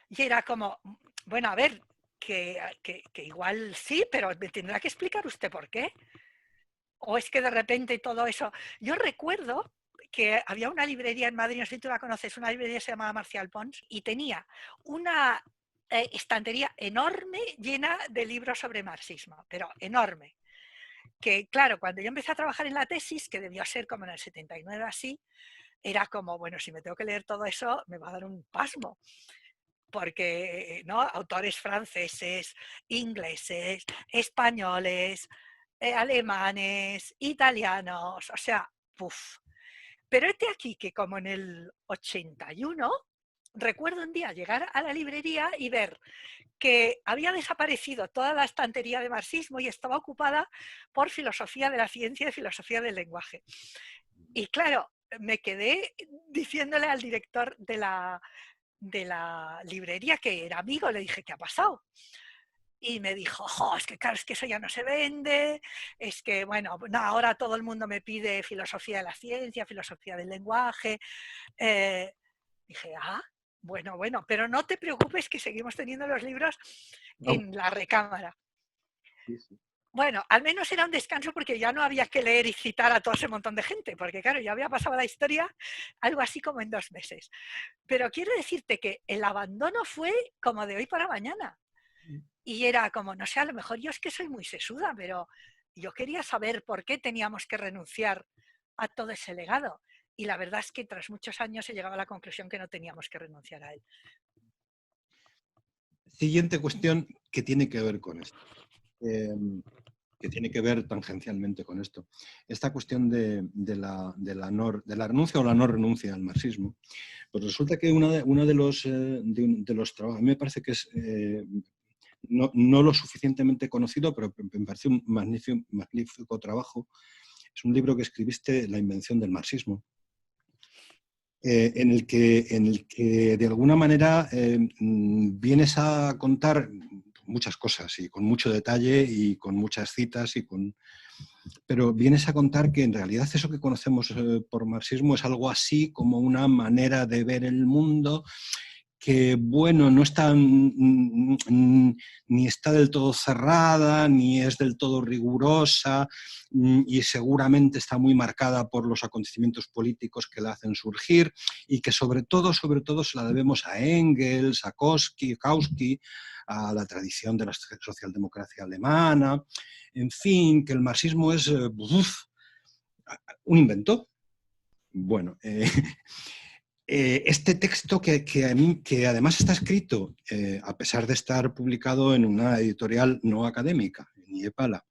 Y era como, bueno, a ver, que igual sí, pero me tendrá que explicar usted por qué. O es que de repente todo eso... Yo recuerdo que había una librería en Madrid, no sé si tú la conoces, una librería que se llamaba Marcial Pons, y tenía una estantería enorme llena de libros sobre marxismo, pero enorme. Que claro, cuando yo empecé a trabajar en la tesis, que debió ser como en el 79 así, era como, bueno, si me tengo que leer todo eso, me va a dar un pasmo. Porque, ¿no? Autores franceses, ingleses, españoles, alemanes, italianos, o sea, puff. Pero este aquí que como en el 81, recuerdo un día llegar a la librería y ver que había desaparecido toda la estantería de marxismo y estaba ocupada por filosofía de la ciencia y filosofía del lenguaje. Y claro, me quedé diciéndole al director de la librería, que era amigo, le dije, ¿qué ha pasado? Y me dijo, oh, es que claro, es que eso ya no se vende, es que, bueno, no, ahora todo el mundo me pide filosofía de la ciencia, filosofía del lenguaje. Dije, bueno, pero no te preocupes que seguimos teniendo los libros No. en la recámara. Sí, sí. Bueno, al menos era un descanso porque ya no había que leer y citar a todo ese montón de gente, porque claro, ya había pasado la historia algo así como en 2 meses. Pero quiero decirte que el abandono fue como de hoy para mañana. Y era como, no sé, a lo mejor yo es que soy muy sesuda, pero yo quería saber por qué teníamos que renunciar a todo ese legado. Y la verdad es que tras muchos años he llegado a la conclusión que no teníamos que renunciar a él. Siguiente cuestión que tiene que ver con esto, que tiene que ver tangencialmente con esto. Esta cuestión de la renuncia o la no renuncia al marxismo. Pues resulta que uno de los trabajos, a mí me parece que es no lo suficientemente conocido, pero me parece un magnífico trabajo. Es un libro que escribiste, La invención del marxismo, en el que de alguna manera vienes a contar muchas cosas y con mucho detalle y con muchas citas, pero vienes a contar que en realidad eso que conocemos por marxismo es algo así como una manera de ver el mundo que, bueno, no está ni está del todo cerrada, ni es del todo rigurosa, y seguramente está muy marcada por los acontecimientos políticos que la hacen surgir, y que sobre todo se la debemos a Engels, a Kautsky, a la tradición de la socialdemocracia alemana, en fin, que el marxismo es un invento. Bueno, Este texto que además está escrito, a pesar de estar publicado en una editorial no académica, en IEPALA,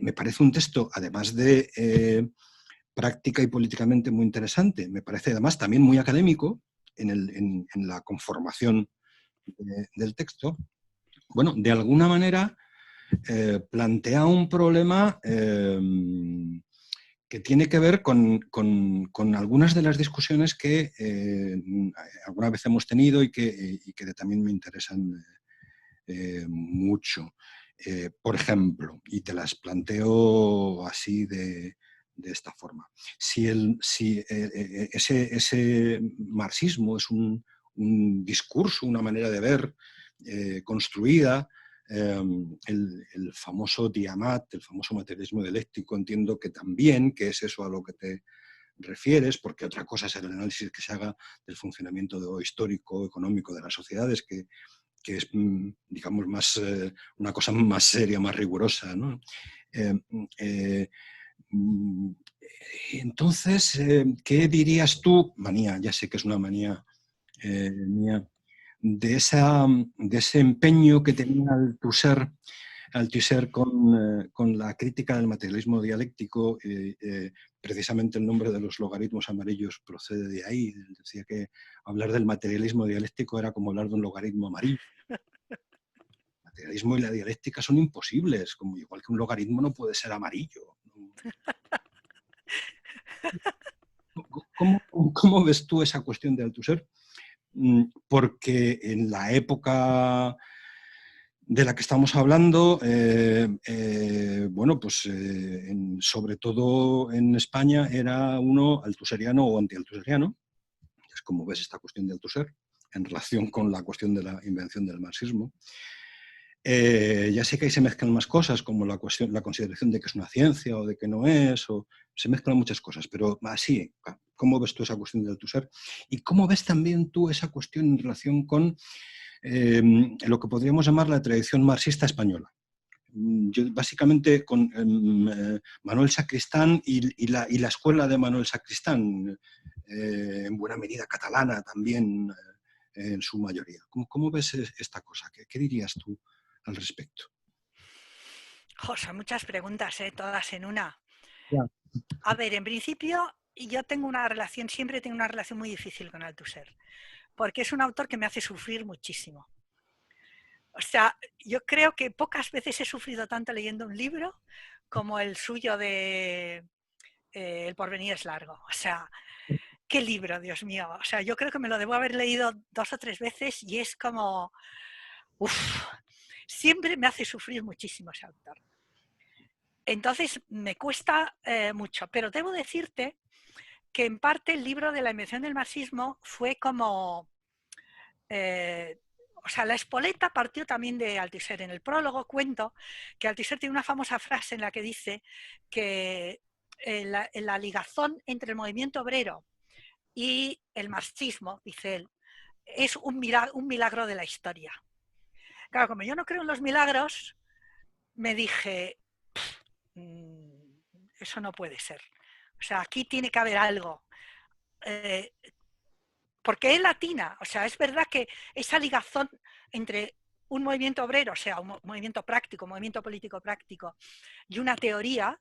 me parece un texto, además de práctica y políticamente muy interesante, me parece además también muy académico en la conformación del texto. Bueno, de alguna manera plantea un problema que tiene que ver con algunas de las discusiones que alguna vez hemos tenido y que también me interesan mucho. Por ejemplo, y te las planteo así de esta forma. Si ese marxismo es un discurso, una manera de ver construida, el famoso Tiamat, el famoso materialismo dialéctico, entiendo que también, que es eso a lo que te refieres, porque otra cosa es el análisis que se haga del funcionamiento histórico, económico de las sociedades, que es, digamos, más, una cosa más seria, más rigurosa, ¿no? Entonces, ¿qué dirías tú? Manía, ya sé que es una manía mía, de ese empeño que tenía Althusser con la crítica del materialismo dialéctico. Precisamente el nombre de los logaritmos amarillos procede de ahí. Decía que hablar del materialismo dialéctico era como hablar de un logaritmo amarillo. El materialismo y la dialéctica son imposibles, como igual que un logaritmo no puede ser amarillo. ¿Cómo ves tú esa cuestión de Althusser? Porque en la época de la que estamos hablando, bueno, pues sobre todo en España era uno althuseriano o anti-althuseriano, es como ves esta cuestión de Althusser en relación con la cuestión de la invención del marxismo. Ya sé que ahí se mezclan más cosas, como la consideración de que es una ciencia o de que no es, o se mezclan muchas cosas, pero así, ¿cómo ves tú esa cuestión de Althusser? ¿Y cómo ves también tú esa cuestión en relación con lo que podríamos llamar la tradición marxista española? Yo, básicamente con Manuel Sacristán y la escuela de Manuel Sacristán, en buena medida catalana también, en su mayoría. ¿Cómo ves esta cosa? ¿Qué dirías tú al respecto? José, muchas preguntas, todas en una. Ya. A ver, en principio, yo tengo una relación, siempre tengo una relación muy difícil con Althusser, porque es un autor que me hace sufrir muchísimo. O sea, yo creo que pocas veces he sufrido tanto leyendo un libro como el suyo de El porvenir es largo. O sea, qué libro, Dios mío. O sea, yo creo que me lo debo haber leído 2 o 3 veces y es como, uff, siempre me hace sufrir muchísimo ese autor. Entonces, me cuesta mucho, pero debo decirte que en parte el libro de la invención del marxismo fue como... o sea, la espoleta partió también de Althusser. En el prólogo cuento que Althusser tiene una famosa frase en la que dice que la ligazón entre el movimiento obrero y el marxismo, dice él, es un milagro de la historia. Claro, como yo no creo en los milagros, me dije, eso no puede ser. O sea, aquí tiene que haber algo. Porque es latina, o sea, es verdad que esa ligazón entre un movimiento obrero, o sea, un movimiento práctico, un movimiento político práctico, y una teoría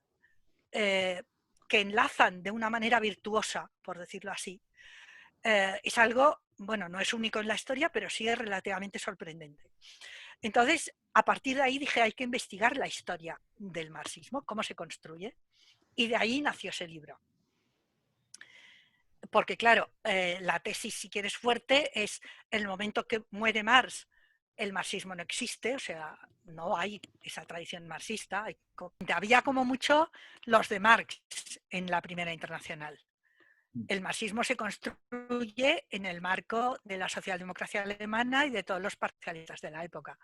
que enlazan de una manera virtuosa, por decirlo así, es algo, bueno, no es único en la historia, pero sí es relativamente sorprendente. Entonces, a partir de ahí dije, hay que investigar la historia del marxismo, cómo se construye, y de ahí nació ese libro. Porque claro, la tesis, si quieres, fuerte es el momento que muere Marx, el marxismo no existe, o sea, no hay esa tradición marxista. Había como mucho los de Marx en la Primera Internacional. El marxismo se construye en el marco de la socialdemocracia alemana y de todos los parcialistas de la época.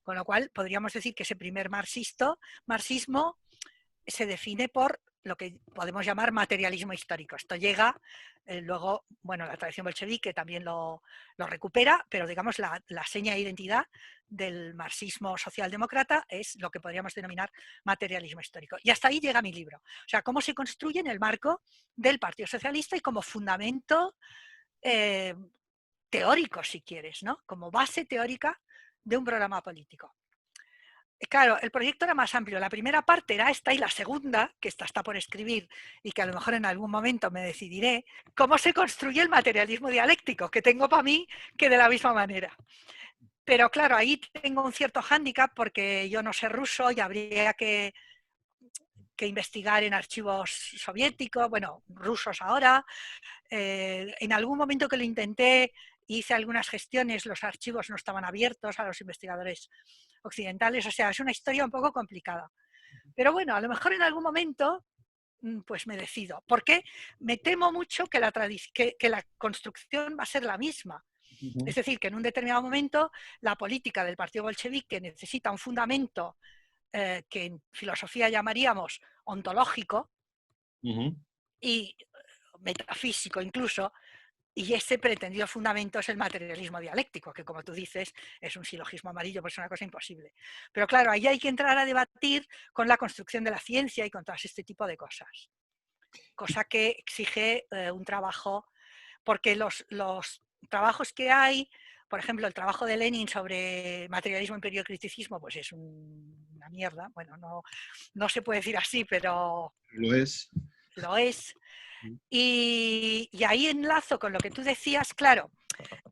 Con lo cual, podríamos decir que ese primer marxismo se define por lo que podemos llamar materialismo histórico. Esto llega, luego, bueno, la tradición bolchevique también lo recupera, pero digamos la seña de identidad del marxismo socialdemócrata es lo que podríamos denominar materialismo histórico. Y hasta ahí llega mi libro. O sea, cómo se construye en el marco del Partido Socialista y como fundamento teórico, si quieres, ¿no? Como base teórica de un programa político. Claro, el proyecto era más amplio. La primera parte era esta y la segunda, que esta está por escribir y que a lo mejor en algún momento me decidiré, cómo se construye el materialismo dialéctico, que tengo para mí que de la misma manera. Pero claro, ahí tengo un cierto hándicap porque yo no sé ruso y habría que investigar en archivos soviéticos, bueno, rusos ahora. En algún momento que lo intenté, hice algunas gestiones, los archivos no estaban abiertos a los investigadores occidentales, o sea, es una historia un poco complicada. Pero bueno, a lo mejor en algún momento pues me decido, porque me temo mucho que la construcción va a ser la misma. Es decir, que en un determinado momento la política del partido bolchevique necesita un fundamento que en filosofía llamaríamos ontológico y metafísico incluso, y ese pretendido fundamento es el materialismo dialéctico, que como tú dices es un silogismo amarillo, pues es una cosa imposible. Pero claro, ahí hay que entrar a debatir con la construcción de la ciencia y con todo este tipo de cosas. Cosa que exige un trabajo, porque los trabajos que hay, por ejemplo, el trabajo de Lenin sobre materialismo, imperio y criticismo, pues es una mierda. Bueno, no se puede decir así, pero Lo es. lo es. Y ahí enlazo con lo que tú decías, claro,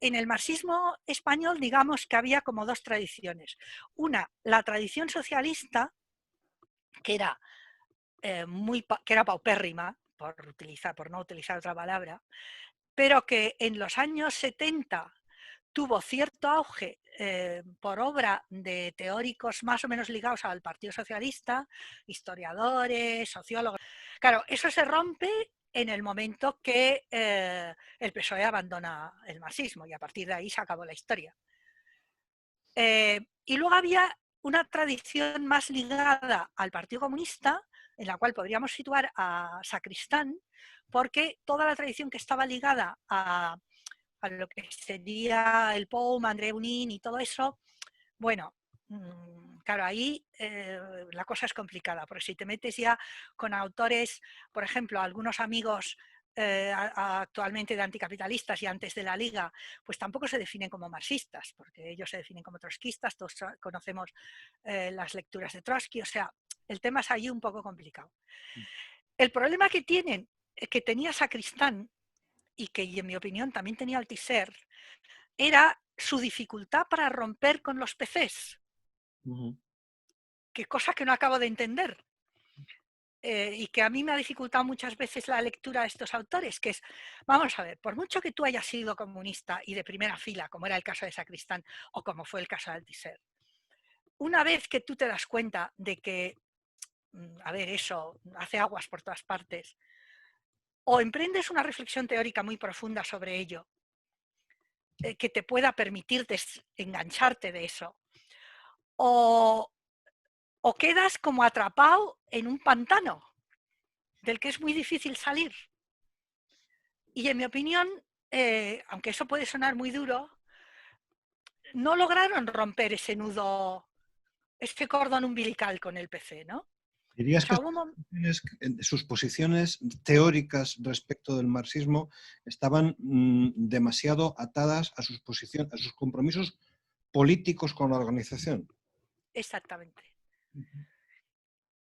en el marxismo español digamos que había como dos tradiciones. Una, la tradición socialista, que era, que era paupérrima, por no utilizar otra palabra, pero que en los años 70 tuvo cierto auge por obra de teóricos más o menos ligados al Partido Socialista, historiadores, sociólogos. Claro, eso se rompe en el momento que el PSOE abandona el marxismo y a partir de ahí se acabó la historia. Y luego había una tradición más ligada al Partido Comunista, en la cual podríamos situar a Sacristán, porque toda la tradición que estaba ligada a lo que sería el POUM, André Bunin y todo eso, bueno, claro, ahí la cosa es complicada, porque si te metes ya con autores, por ejemplo, algunos amigos actualmente de anticapitalistas y antes de la Liga, pues tampoco se definen como marxistas, porque ellos se definen como trotskistas, todos conocemos las lecturas de Trotsky, o sea, el tema es allí un poco complicado. El problema que tenía Sacristán, y que en mi opinión también tenía Althusser, era su dificultad para romper con los PCs. Que cosa que no acabo de entender. Y que a mí me ha dificultado muchas veces la lectura de estos autores, que es, vamos a ver, por mucho que tú hayas sido comunista y de primera fila, como era el caso de Sacristán o como fue el caso de Althusser, una vez que tú te das cuenta de que, a ver, eso hace aguas por todas partes, o emprendes una reflexión teórica muy profunda sobre ello, que te pueda permitir engancharte de eso, o quedas como atrapado en un pantano del que es muy difícil salir. Y en mi opinión, aunque eso puede sonar muy duro, no lograron romper ese nudo, este cordón umbilical con el PC, ¿no? ¿Dirías O sea, que sus posiciones teóricas respecto del marxismo estaban demasiado atadas a sus posiciones, a sus compromisos políticos con la organización? Exactamente.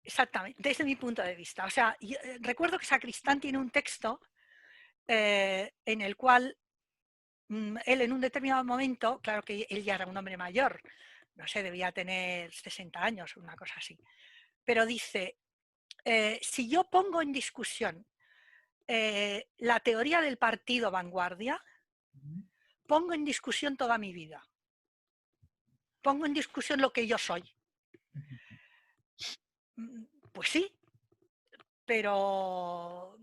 Exactamente, desde mi punto de vista. O sea, recuerdo que Sacristán tiene un texto en el cual él en un determinado momento, claro que él ya era un hombre mayor, no sé, debía tener 60 años, una cosa así, pero dice, si yo pongo en discusión la teoría del partido vanguardia, pongo en discusión toda mi vida. Pongo en discusión lo que yo soy. Pues sí, pero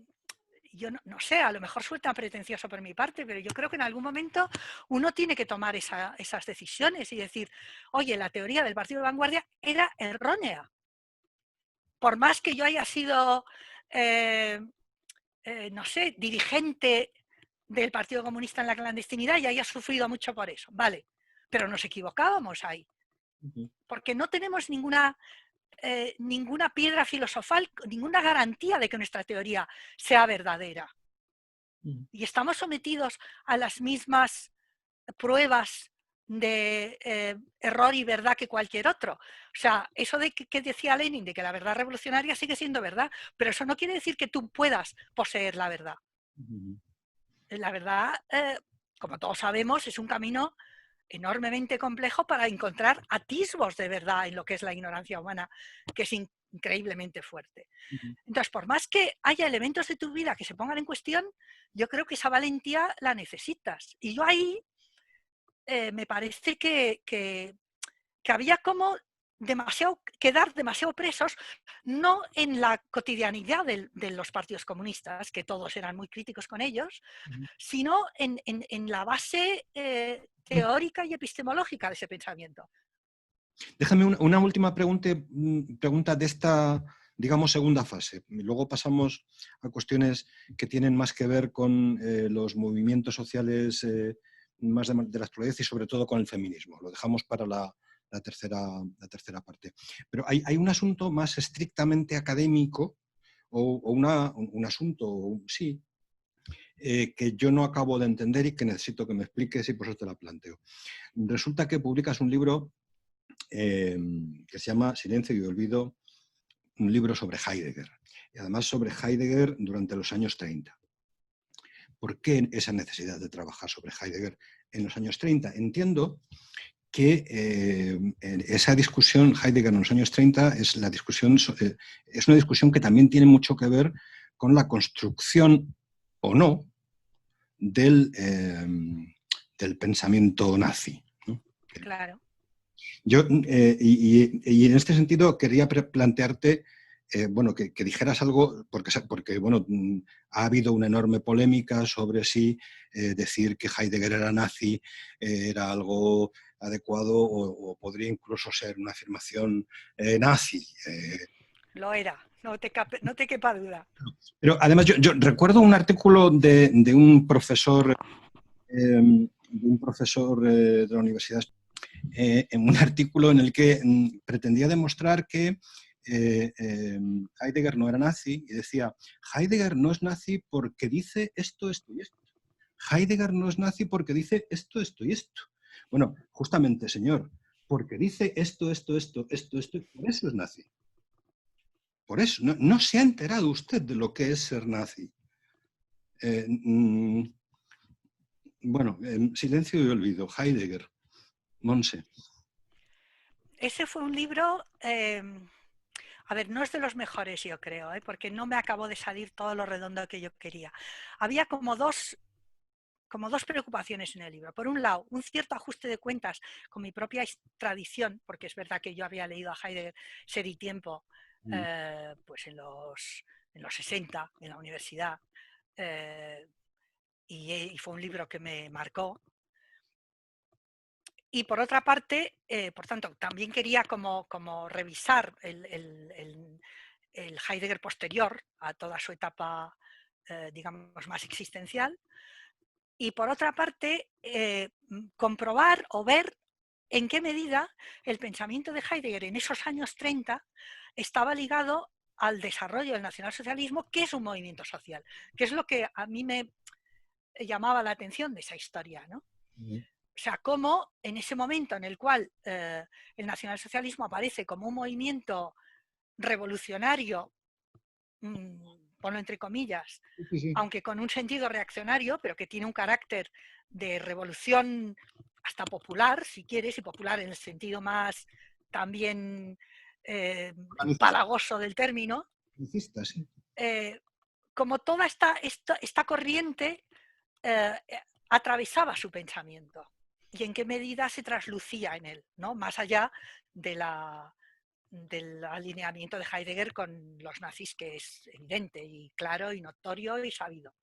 yo no sé, a lo mejor suelta pretencioso por mi parte, pero yo creo que en algún momento uno tiene que tomar esas decisiones y decir, oye, la teoría del partido de vanguardia era errónea. Por más que yo haya sido no sé, dirigente del Partido Comunista en la clandestinidad y haya sufrido mucho por eso. Vale, pero nos equivocábamos ahí, porque no tenemos ninguna piedra filosofal, ninguna garantía de que nuestra teoría sea verdadera. Y estamos sometidos a las mismas pruebas de error y verdad que cualquier otro. O sea, eso de que decía Lenin, de que la verdad revolucionaria sigue siendo verdad, pero eso no quiere decir que tú puedas poseer la verdad. La verdad, como todos sabemos, es un camino enormemente complejo para encontrar atisbos de verdad en lo que es la ignorancia humana, que es increíblemente fuerte. Entonces, por más que haya elementos de tu vida que se pongan en cuestión, yo creo que esa valentía la necesitas. Y yo ahí me parece que había como quedar demasiado presos, no en la cotidianidad de los partidos comunistas, que todos eran muy críticos con ellos, sino en la base teórica y epistemológica de ese pensamiento. Déjame una última pregunta de esta, digamos, segunda fase. Y luego pasamos a cuestiones que tienen más que ver con los movimientos sociales más de la actualidad y sobre todo con el feminismo. Lo dejamos para la tercera parte. Pero hay un asunto más estrictamente académico o un asunto, sí, que yo no acabo de entender y que necesito que me expliques y por eso te la planteo. Resulta que publicas un libro que se llama Silencio y Olvido, un libro sobre Heidegger, y además sobre Heidegger durante los años 30. ¿Por qué esa necesidad de trabajar sobre Heidegger en los años 30? Entiendo que esa discusión Heidegger en los años 30 es una discusión que también tiene mucho que ver con la construcción o no del pensamiento nazi, ¿no? Claro. Yo, y en este sentido quería plantearte, bueno, que dijeras algo, porque bueno, ha habido una enorme polémica sobre si decir que Heidegger era nazi era algo adecuado o podría incluso ser una afirmación nazi. Lo era, no te quepa duda. Pero además yo recuerdo un artículo de un profesor, de la Universidad, en un artículo en el que pretendía demostrar que Heidegger no era nazi y decía, Heidegger no es nazi porque dice esto, esto y esto. Heidegger no es nazi porque dice esto, esto y esto. Bueno, justamente, señor, porque dice esto, esto, esto, esto, esto, por eso es nazi. Por eso, no se ha enterado usted de lo que es ser nazi. Bueno, silencio y olvido, Heidegger, Monse. Ese fue un libro, a ver, no es de los mejores, yo creo, porque no me acabó de salir todo lo redondo que yo quería. Había como dos preocupaciones en el libro. Por un lado, un cierto ajuste de cuentas con mi propia tradición, porque es verdad que yo había leído a Heidegger Ser y Tiempo pues en los 60 en la universidad, y fue un libro que me marcó. Y por otra parte, por tanto, también quería como revisar el Heidegger posterior a toda su etapa, digamos, más existencial. Y por otra parte, comprobar o ver en qué medida el pensamiento de Heidegger en esos años 30 estaba ligado al desarrollo del nacionalsocialismo, que es un movimiento social, que es lo que a mí me llamaba la atención de esa historia, ¿no? O sea, cómo en ese momento en el cual el nacionalsocialismo aparece como un movimiento revolucionario, ponlo entre comillas, Sí, sí. aunque con un sentido reaccionario, pero que tiene un carácter de revolución hasta popular, si quieres, y popular en el sentido más también palagoso del término, Sí. como toda esta corriente atravesaba su pensamiento y en qué medida se traslucía en él, ¿no? Más allá del alineamiento de Heidegger con los nazis, que es evidente y claro y notorio y sabido.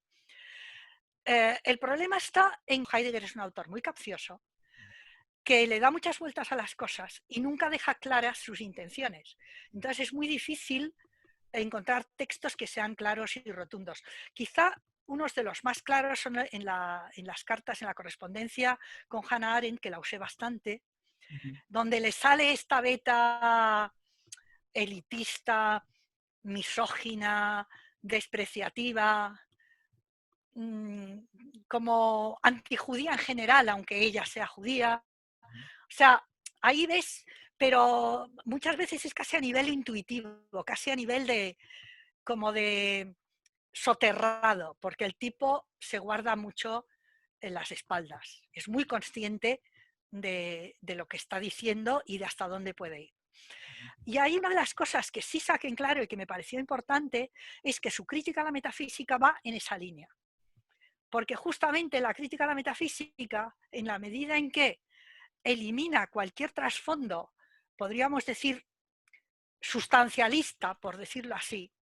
El problema está en que Heidegger es un autor muy capcioso, que le da muchas vueltas a las cosas y nunca deja claras sus intenciones. Entonces es muy difícil encontrar textos que sean claros y rotundos. Quizá unos de los más claros son en las cartas, en la correspondencia con Hannah Arendt, que la usé bastante, donde le sale esta beta elitista, misógina, despreciativa, como antijudía en general, aunque ella sea judía. O sea, ahí ves, pero muchas veces es casi a nivel intuitivo, casi a nivel de como de soterrado, porque el tipo se guarda mucho en las espaldas. Es muy consciente de lo que está diciendo y de hasta dónde puede ir. Y ahí una de las cosas que sí saquen claro y que me pareció importante es que su crítica a la metafísica va en esa línea. Porque justamente la crítica a la metafísica, en la medida en que elimina cualquier trasfondo, podríamos decir, sustancialista, por decirlo así,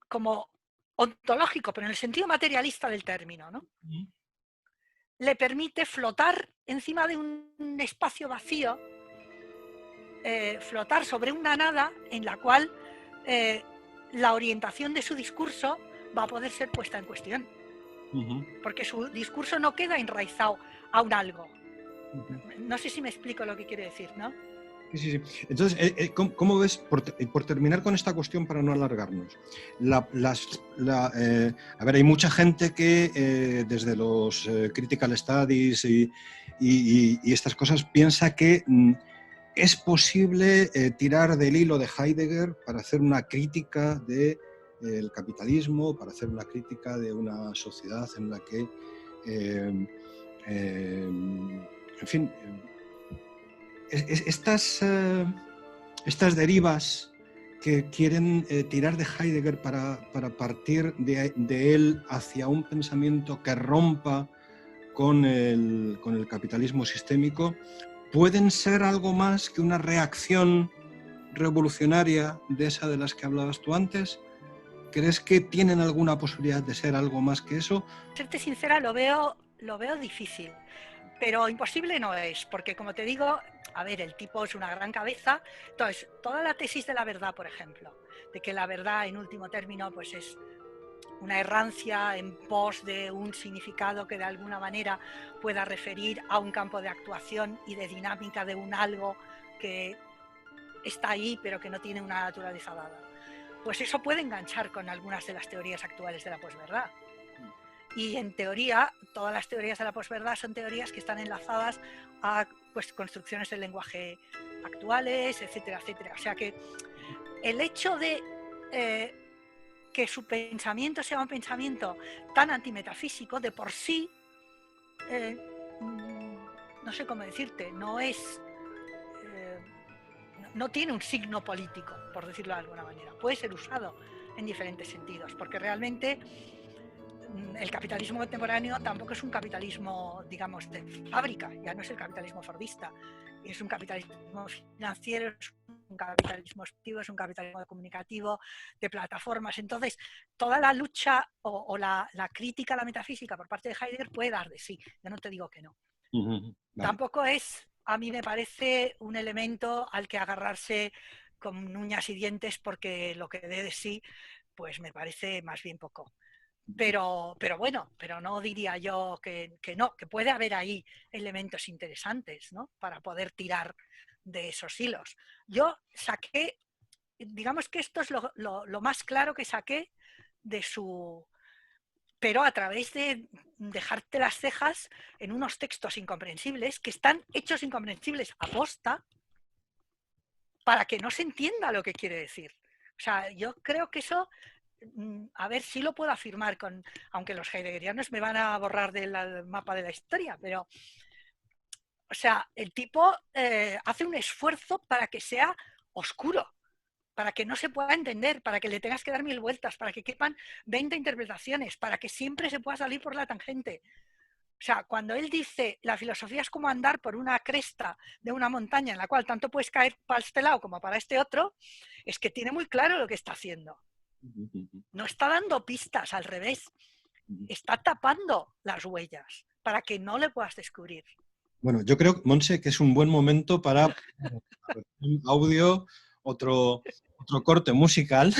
como ontológico, pero en el sentido materialista del término, ¿no? Le permite flotar encima de un espacio vacío, flotar sobre una nada en la cual la orientación de su discurso va a poder ser puesta en cuestión. Porque su discurso no queda enraizado a un algo. No sé si me explico lo que quiere decir, ¿no? Sí, sí, sí. Entonces, ¿cómo ves, por terminar con esta cuestión para no alargarnos? A ver, hay mucha gente que desde los critical studies y estas cosas piensa que es posible tirar del hilo de Heidegger para hacer una crítica del capitalismo, para hacer una crítica de una sociedad en la que, en fin, estas derivas que quieren tirar de Heidegger para partir de él hacia un pensamiento que rompa con el capitalismo sistémico, pueden ser algo más que una reacción revolucionaria de esa de las que hablabas tú antes. ¿Crees que tienen alguna posibilidad de ser algo más que eso? Serte sincera, lo veo difícil. Pero imposible no es, porque como te digo, a ver, el tipo es una gran cabeza. Entonces, toda la tesis de la verdad, por ejemplo, de que la verdad en último término pues es una errancia en pos de un significado que de alguna manera pueda referir a un campo de actuación y de dinámica de un algo que está ahí pero que no tiene una naturaleza dada. Pues eso puede enganchar con algunas de las teorías actuales de la posverdad. Y en teoría, todas las teorías de la posverdad son teorías que están enlazadas a pues, construcciones del lenguaje actuales, etcétera, etcétera. O sea que el hecho de que su pensamiento sea un pensamiento tan antimetafísico, de por sí, no sé cómo decirte, no tiene un signo político, por decirlo de alguna manera. Puede ser usado en diferentes sentidos, porque realmente el capitalismo contemporáneo tampoco es un capitalismo, digamos, de fábrica, ya no es el capitalismo fordista, es un capitalismo financiero, es un capitalismo activo, es un capitalismo comunicativo, de plataformas. Entonces, toda la lucha o la crítica a la metafísica por parte de Heidegger puede dar de sí, yo no te digo que no. Vale. Tampoco es, a mí me parece, un elemento al que agarrarse con uñas y dientes, porque lo que dé de sí, pues me parece más bien poco. Pero bueno, pero no diría yo que no, que puede haber ahí elementos interesantes, ¿no? Para poder tirar de esos hilos. Yo saqué, digamos que esto es lo más claro que saqué de su... pero a través de dejarte las cejas en unos textos incomprensibles, que están hechos incomprensibles a posta, para que no se entienda lo que quiere decir. O sea, yo creo que eso... a ver si lo puedo afirmar, aunque los heideggerianos me van a borrar del mapa de la historia, pero, o sea, el tipo hace un esfuerzo para que sea oscuro, para que no se pueda entender, para que le tengas que dar 1000 vueltas, para que quepan 20 interpretaciones, para que siempre se pueda salir por la tangente. O sea, cuando él dice la filosofía es como andar por una cresta de una montaña en la cual tanto puedes caer para este lado como para este otro, es que tiene muy claro lo que está haciendo. No está dando pistas, al revés. Está tapando las huellas para que no le puedas descubrir. Bueno, yo creo, Montse, que es un buen momento para un audio otro corte musical.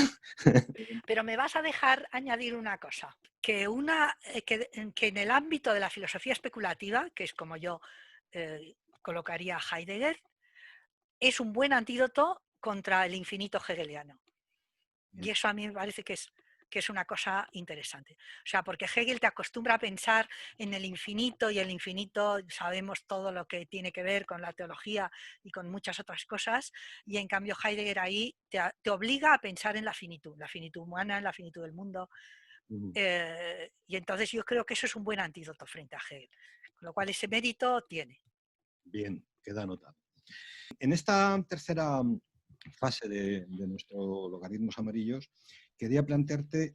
Pero me vas a dejar añadir una cosa, que en el ámbito de la filosofía especulativa, que es como yo colocaría a Heidegger, es un buen antídoto contra el infinito hegeliano. Y eso a mí me parece que es una cosa interesante. O sea, porque Hegel te acostumbra a pensar en el infinito, y el infinito sabemos todo lo que tiene que ver con la teología y con muchas otras cosas, y en cambio Heidegger ahí te obliga a pensar en la finitud humana, en la finitud del mundo. Y entonces yo creo que eso es un buen antídoto frente a Hegel, con lo cual ese mérito tiene. Bien, queda anotado. En esta tercera fase de nuestro Logaritmos Amarillos, quería plantearte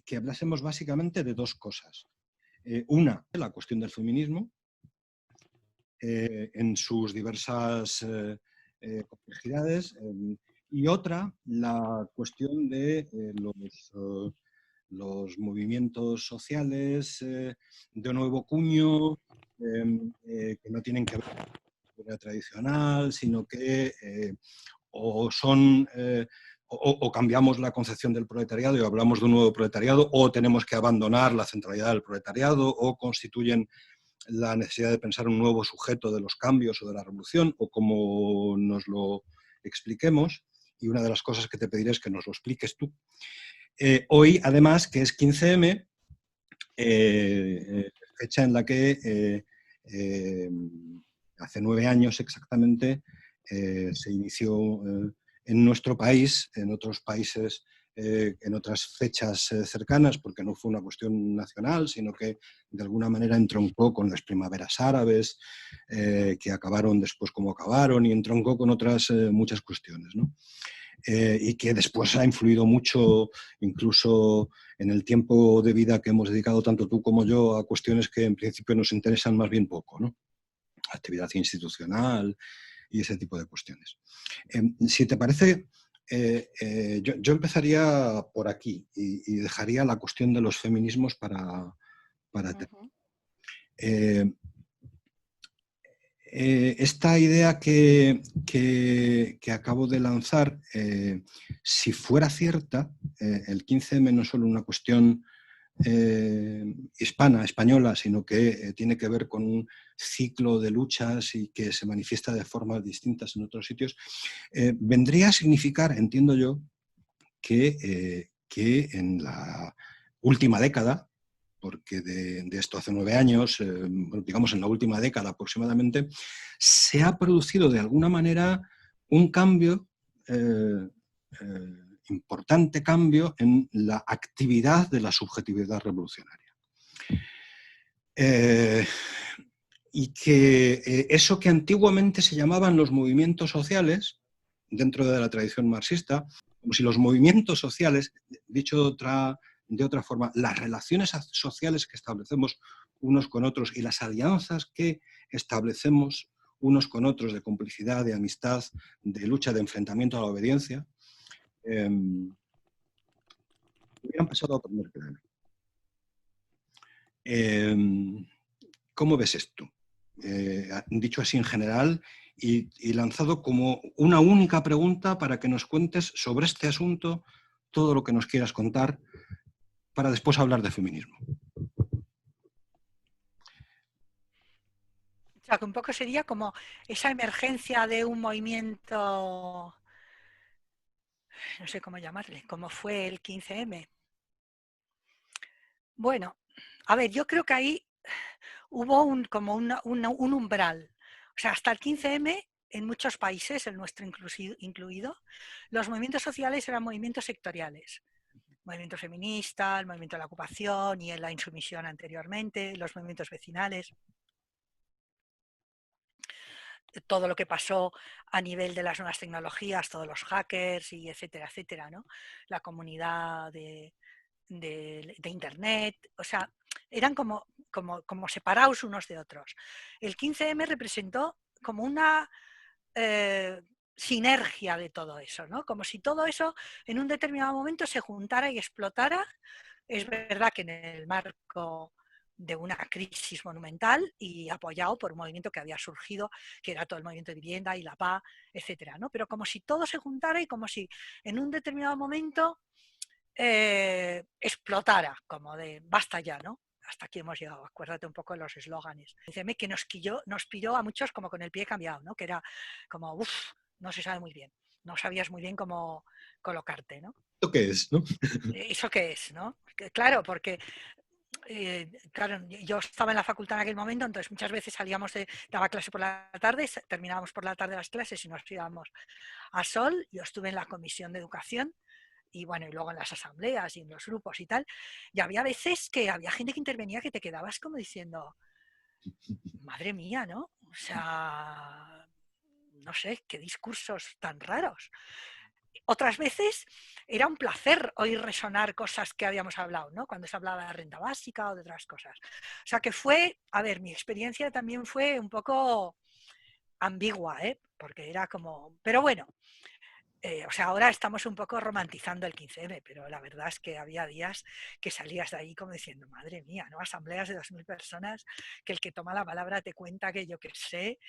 que hablásemos básicamente de dos cosas. Una, la cuestión del feminismo, en sus diversas complejidades, y otra, la cuestión de los movimientos sociales de nuevo cuño, que no tienen que ver con la historia tradicional, sino que o son o cambiamos la concepción del proletariado y hablamos de un nuevo proletariado, o tenemos que abandonar la centralidad del proletariado, o constituyen la necesidad de pensar un nuevo sujeto de los cambios o de la revolución, o como nos lo expliquemos. Y una de las cosas que te pediré es que nos lo expliques tú. Hoy, además, que es 15M, fecha en la que hace 9 años exactamente se inició en nuestro país, en otros países, en otras fechas cercanas, porque no fue una cuestión nacional, sino que de alguna manera entroncó con las primaveras árabes, que acabaron después como acabaron, y entroncó con otras muchas cuestiones, ¿no? Y que después ha influido mucho, incluso en el tiempo de vida que hemos dedicado tanto tú como yo a cuestiones que en principio nos interesan más bien poco, ¿no? Actividad institucional y ese tipo de cuestiones. Si te parece, yo empezaría por aquí y dejaría la cuestión de los feminismos para esta idea que acabo de lanzar, si fuera cierta, el 15M no es solo una cuestión hispana, española, sino que tiene que ver con un ciclo de luchas y que se manifiesta de formas distintas en otros sitios, vendría a significar, entiendo yo, que en la última década, porque de esto hace 9 años, digamos en la última década aproximadamente, se ha producido de alguna manera un cambio, importante cambio en la actividad de la subjetividad revolucionaria. Y que eso que antiguamente se llamaban los movimientos sociales, dentro de la tradición marxista, como si los movimientos sociales, dicho de otra forma, las relaciones sociales que establecemos unos con otros y las alianzas que establecemos unos con otros de complicidad, de amistad, de lucha, de enfrentamiento a la obediencia, hubieran pasado a primer plano. ¿Cómo ves esto? Dicho así en general y lanzado como una única pregunta para que nos cuentes sobre este asunto todo lo que nos quieras contar para después hablar de feminismo. O sea, que un poco sería como esa emergencia de un movimiento, no sé cómo llamarle, como fue el 15M. Bueno, a ver, yo creo que ahí hubo como un umbral. O sea, hasta el 15M, en muchos países, el nuestro incluido, los movimientos sociales eran movimientos sectoriales. El movimiento feminista, el movimiento de la ocupación y en la insumisión anteriormente, los movimientos vecinales. Todo lo que pasó a nivel de las nuevas tecnologías, todos los hackers y etcétera, etcétera, ¿no? La comunidad de Internet, o sea, eran como separados unos de otros. El 15M representó como una sinergia de todo eso, ¿no? Como si todo eso en un determinado momento se juntara y explotara. Es verdad que en el marco de una crisis monumental y apoyado por un movimiento que había surgido, que era todo el movimiento de vivienda y la paz, etcétera, ¿no? Pero como si todo se juntara y como si en un determinado momento explotara, como de basta ya, ¿no? Hasta aquí hemos llegado, acuérdate un poco de los eslóganes. Díceme que nos pilló a muchos como con el pie cambiado, ¿no? Que era como, uff, no se sabe muy bien, no sabías muy bien cómo colocarte, ¿no? ¿Esto qué es, no? ¿Eso qué es, no? Claro, porque claro, yo estaba en la facultad en aquel momento, entonces muchas veces daba clase por la tarde, terminábamos por la tarde las clases y nos íbamos a Sol. Yo estuve en la comisión de educación y bueno, y luego en las asambleas y en los grupos y tal, y había veces que había gente que intervenía que te quedabas como diciendo, madre mía, ¿no? O sea, no sé, qué discursos tan raros. Otras veces era un placer oír resonar cosas que habíamos hablado, ¿no? Cuando se hablaba de renta básica o de otras cosas. O sea que fue, a ver, mi experiencia también fue un poco ambigua, ¿eh? Porque era como, pero bueno, o sea, ahora estamos un poco romantizando el 15M, pero la verdad es que había días que salías de ahí como diciendo, madre mía, ¿no? Asambleas de 2000 personas, que el que toma la palabra te cuenta que yo qué sé,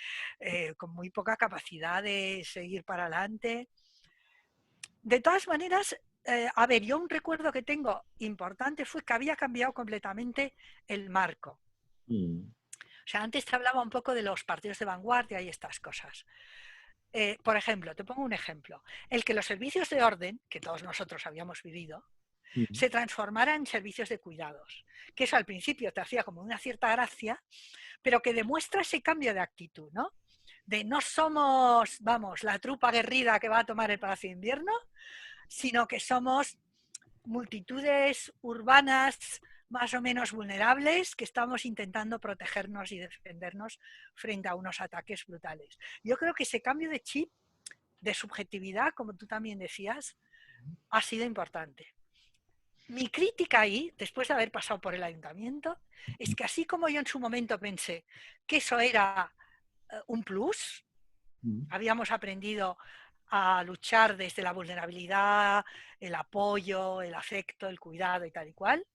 con muy poca capacidad de seguir para adelante. De todas maneras, a ver, yo un recuerdo que tengo importante fue que había cambiado completamente el marco. Mm. O sea, antes te hablaba un poco de los partidos de vanguardia y estas cosas. Por ejemplo, te pongo un ejemplo, el que los servicios de orden, que todos nosotros habíamos vivido, Mm. se transformaran en servicios de cuidados, que eso al principio te hacía como una cierta gracia, pero que demuestra ese cambio de actitud, ¿no? De no somos, vamos, la trupa aguerrida que va a tomar el Palacio de Invierno, sino que somos multitudes urbanas más o menos vulnerables que estamos intentando protegernos y defendernos frente a unos ataques brutales. Yo creo que ese cambio de chip, de subjetividad, como tú también decías, ha sido importante. Mi crítica ahí, después de haber pasado por el ayuntamiento, es que así como yo en su momento pensé que eso era un plus, Mm. habíamos aprendido a luchar desde la vulnerabilidad, el apoyo, el afecto, el cuidado y tal y cual.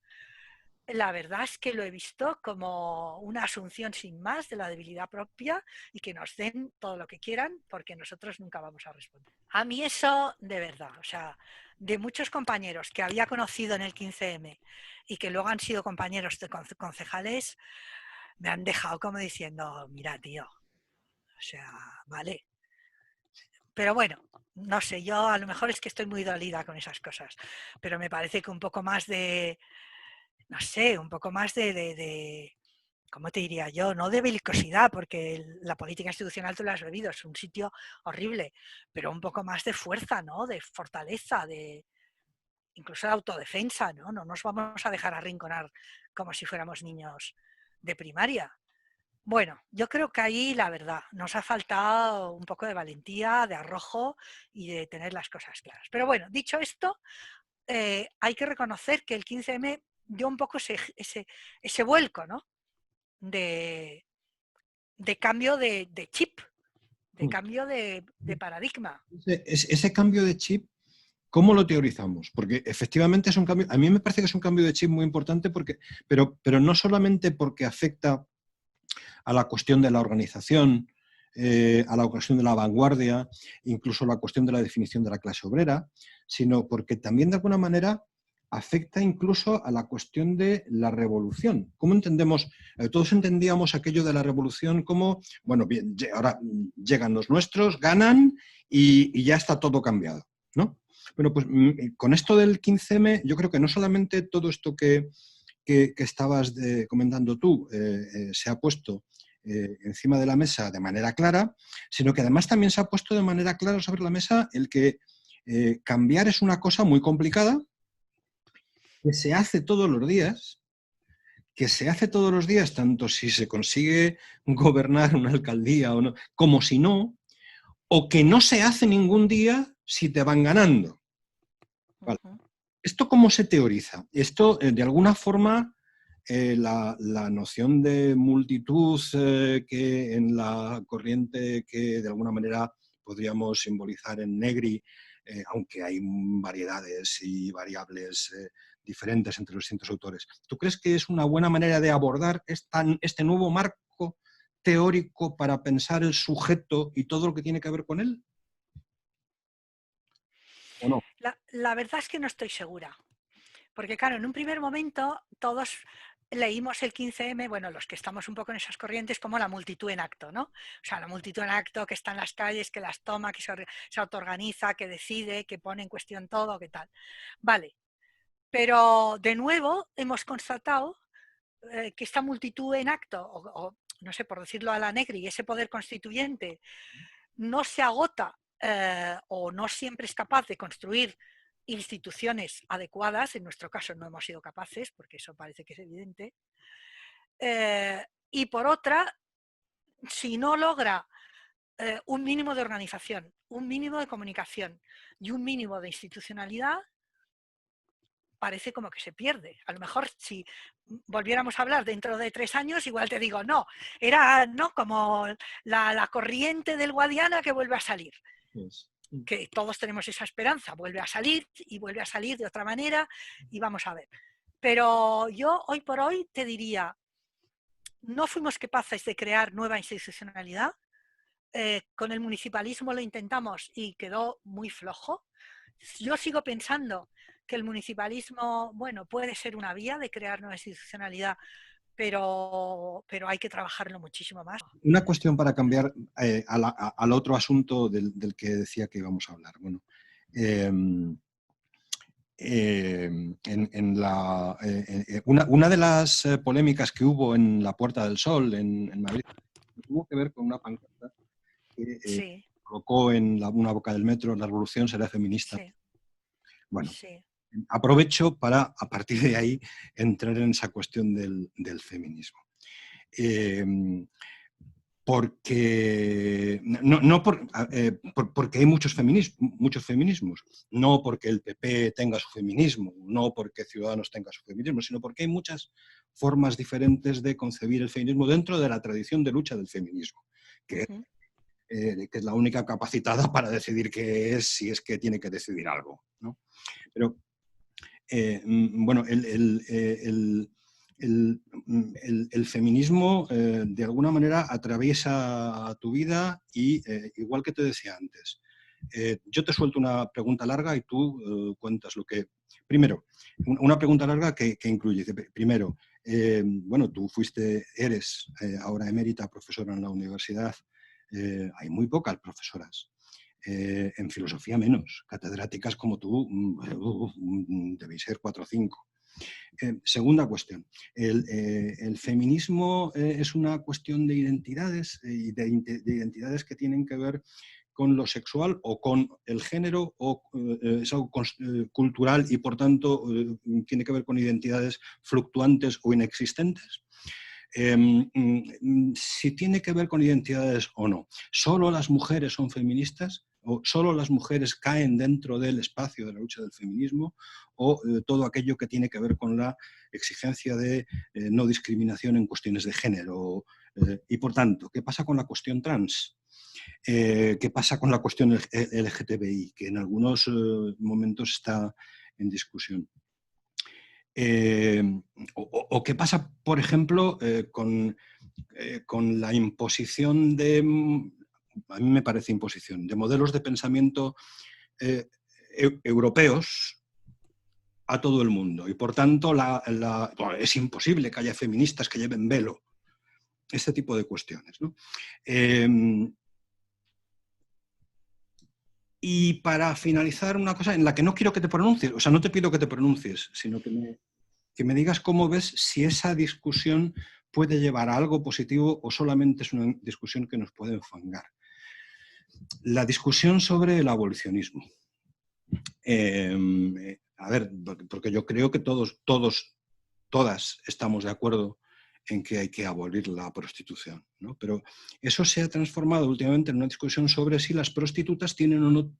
La verdad es que lo he visto como una asunción sin más de la debilidad propia y que nos den todo lo que quieran porque nosotros nunca vamos a responder. A mí eso de verdad, o sea, de muchos compañeros que había conocido en el 15M y que luego han sido compañeros de concejales, me han dejado como diciendo, mira tío, o sea, vale, pero bueno, no sé, yo a lo mejor es que estoy muy dolida con esas cosas, pero me parece que un poco más de, no sé, un poco más de ¿cómo te diría yo? No de belicosidad, porque la política institucional tú la has vivido, es un sitio horrible, pero un poco más de fuerza, ¿no? De fortaleza, de incluso de autodefensa, ¿no? No nos vamos a dejar arrinconar como si fuéramos niños de primaria. Bueno, yo creo que ahí la verdad nos ha faltado un poco de valentía, de arrojo y de tener las cosas claras. Pero bueno, dicho esto, hay que reconocer que el 15M dio un poco ese vuelco, ¿no? De, de cambio de chip, de cambio de paradigma. Ese cambio de chip, ¿cómo lo teorizamos? Porque efectivamente es un cambio, a mí me parece que es un cambio de chip muy importante, pero no solamente porque afecta a la cuestión de la organización, a la cuestión de la vanguardia, incluso la cuestión de la definición de la clase obrera, sino porque también de alguna manera afecta incluso a la cuestión de la revolución. ¿Cómo entendemos? Todos entendíamos aquello de la revolución como, bueno, bien, ahora llegan los nuestros, ganan y ya está todo cambiado, ¿no? Bueno, pues con esto del 15M, yo creo que no solamente todo esto que estabas comentando tú se ha puesto encima de la mesa de manera clara, sino que además también se ha puesto de manera clara sobre la mesa el que cambiar es una cosa muy complicada, que se hace todos los días, tanto si se consigue gobernar una alcaldía o no, como si no, o que no se hace ningún día si te van ganando. Vale. ¿Esto cómo se teoriza? Esto, de alguna forma, la noción de multitud que en la corriente que de alguna manera podríamos simbolizar en Negri aunque hay variedades y variables diferentes entre los distintos autores. ¿Tú crees que es una buena manera de abordar este nuevo marco teórico para pensar el sujeto y todo lo que tiene que ver con él? ¿O no? La verdad es que no estoy segura. Porque claro, en un primer momento todos leímos el 15M, bueno, los que estamos un poco en esas corrientes, como la multitud en acto, ¿no? O sea, la multitud en acto que está en las calles, que las toma, que se autoorganiza, que decide, que pone en cuestión todo, que tal. Vale, pero de nuevo hemos constatado que esta multitud en acto, o no sé, por decirlo a la Negri, ese poder constituyente, no se agota o no siempre es capaz de construir instituciones adecuadas, en nuestro caso no hemos sido capaces, porque eso parece que es evidente, y por otra, si no logra un mínimo de organización, un mínimo de comunicación y un mínimo de institucionalidad, parece como que se pierde. A lo mejor si volviéramos a hablar dentro de 3 años, igual te digo, no, era ¿no? como la corriente del Guadiana que vuelve a salir. Pues, Que todos tenemos esa esperanza, vuelve a salir y vuelve a salir de otra manera y vamos a ver. Pero yo hoy por hoy te diría, no fuimos capaces de crear nueva institucionalidad, con el municipalismo lo intentamos y quedó muy flojo. Yo sigo pensando que el municipalismo, bueno, puede ser una vía de crear nueva institucionalidad, pero hay que trabajarlo muchísimo más. una cuestión para cambiar al otro asunto del que decía que íbamos a hablar. Bueno, una de las polémicas que hubo en la Puerta del Sol en Madrid tuvo que ver con una pancarta que Sí, colocó en una boca del metro: la revolución será feminista. sí, Bueno, sí. aprovecho para, a partir de ahí, entrar en esa cuestión del feminismo. Porque, porque hay muchos feminismos, no porque el PP tenga su feminismo, no porque Ciudadanos tenga su feminismo, sino porque hay muchas formas diferentes de concebir el feminismo dentro de la tradición de lucha del feminismo, que es la única capacitada para decidir qué es, si es que tiene que decidir algo, ¿no? Pero, bueno, el feminismo de alguna manera atraviesa tu vida y, igual que te decía antes, yo te suelto una pregunta larga y tú cuentas lo que... Primero, una pregunta larga que incluye, primero, bueno, tú eres ahora emérita profesora en la universidad, hay muy pocas profesoras. En filosofía menos, catedráticas como tú, debéis ser 4 o 5. Segunda cuestión, el feminismo es una cuestión de identidades y de identidades que tienen que ver con lo sexual o con el género, o es algo cultural y por tanto tiene que ver con identidades fluctuantes o inexistentes. Si tiene que ver con identidades o no. ¿Solo las mujeres son feministas? ¿O solo las mujeres caen dentro del espacio de la lucha del feminismo? ¿O todo aquello que tiene que ver con la exigencia de no discriminación en cuestiones de género? Y por tanto, ¿qué pasa con la cuestión trans? ¿Qué pasa con la cuestión LGTBI? Que en algunos momentos está en discusión. O qué pasa, por ejemplo, con la imposición de, a mí me parece imposición, de modelos de pensamiento europeos a todo el mundo. Y por tanto bueno, es imposible que haya feministas que lleven velo. Este tipo de cuestiones, ¿no? Y para finalizar, una cosa en la que no quiero que te pronuncies, o sea, no te pido que te pronuncies, sino que me digas cómo ves si esa discusión puede llevar a algo positivo o solamente es una discusión que nos puede enfangar. La discusión sobre el abolicionismo. A ver, porque yo creo que todas estamos de acuerdo en que hay que abolir la prostitución, ¿no? Pero eso se ha transformado últimamente en una discusión sobre si las prostitutas tienen o no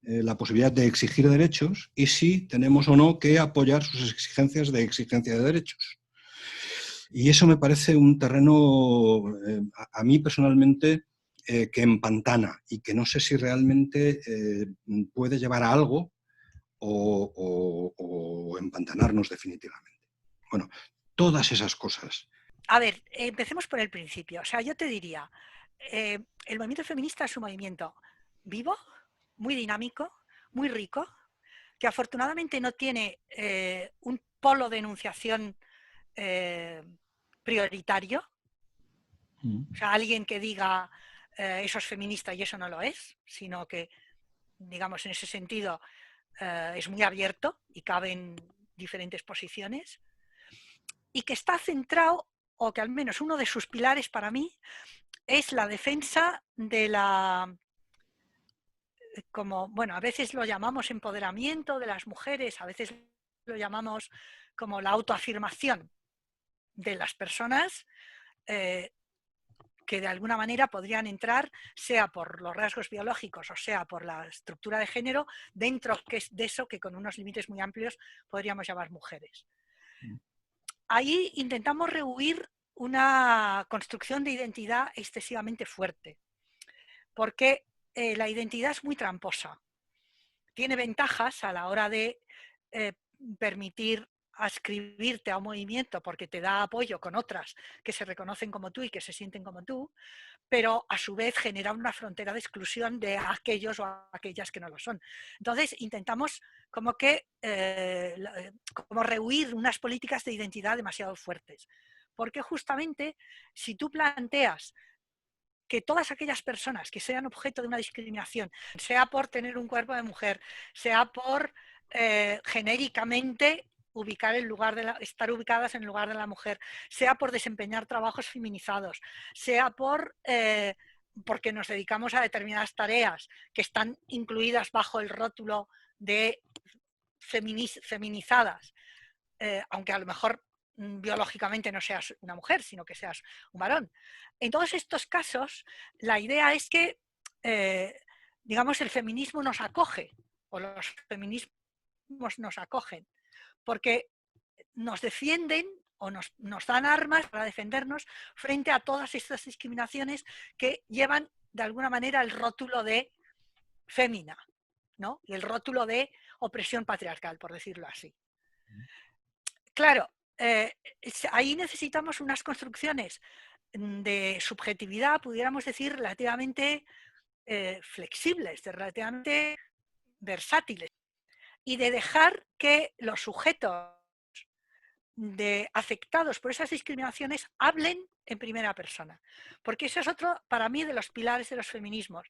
la posibilidad de exigir derechos y si tenemos o no que apoyar sus exigencias de exigencia de derechos. Y eso me parece un terreno, a mí personalmente, que empantana y que no sé si realmente puede llevar a algo o empantanarnos definitivamente. Bueno, todas esas cosas. A ver, empecemos por el principio. O sea, yo te diría, el movimiento feminista es un movimiento vivo, muy dinámico, muy rico, que afortunadamente no tiene un polo de enunciación prioritario. O sea, alguien que diga eso es feminista y eso no lo es, sino que, digamos, en ese sentido es muy abierto y caben diferentes posiciones, y que está centrado, o que al menos uno de sus pilares para mí, es la defensa de la, como, bueno, a veces lo llamamos empoderamiento de las mujeres, a veces lo llamamos como la autoafirmación de las personas, que de alguna manera podrían entrar, sea por los rasgos biológicos o sea por la estructura de género, dentro de eso que con unos límites muy amplios podríamos llamar mujeres. Ahí intentamos rehuir una construcción de identidad excesivamente fuerte, porque la identidad es muy tramposa. Tiene ventajas a la hora de permitir adscribirte a un movimiento porque te da apoyo con otras que se reconocen como tú y que se sienten como tú, pero a su vez genera una frontera de exclusión de aquellos o aquellas que no lo son. Entonces intentamos como que como rehuir unas políticas de identidad demasiado fuertes, porque justamente si tú planteas que todas aquellas personas que sean objeto de una discriminación, sea por tener un cuerpo de mujer, sea por genéricamente estar ubicadas en el lugar de la mujer, sea por desempeñar trabajos feminizados, sea porque nos dedicamos a determinadas tareas que están incluidas bajo el rótulo de feminizadas, aunque a lo mejor biológicamente no seas una mujer, sino que seas un varón. En todos estos casos, la idea es que, digamos, el feminismo nos acoge, o los feminismos nos acogen, porque nos defienden o nos dan armas para defendernos frente a todas estas discriminaciones que llevan de alguna manera el rótulo de fémina, ¿no? Y el rótulo de opresión patriarcal, por decirlo así. Claro, ahí necesitamos unas construcciones de subjetividad, pudiéramos decir, relativamente flexibles, relativamente versátiles, y de dejar que los sujetos afectados por esas discriminaciones hablen en primera persona. Porque eso es otro, para mí, de los pilares de los feminismos.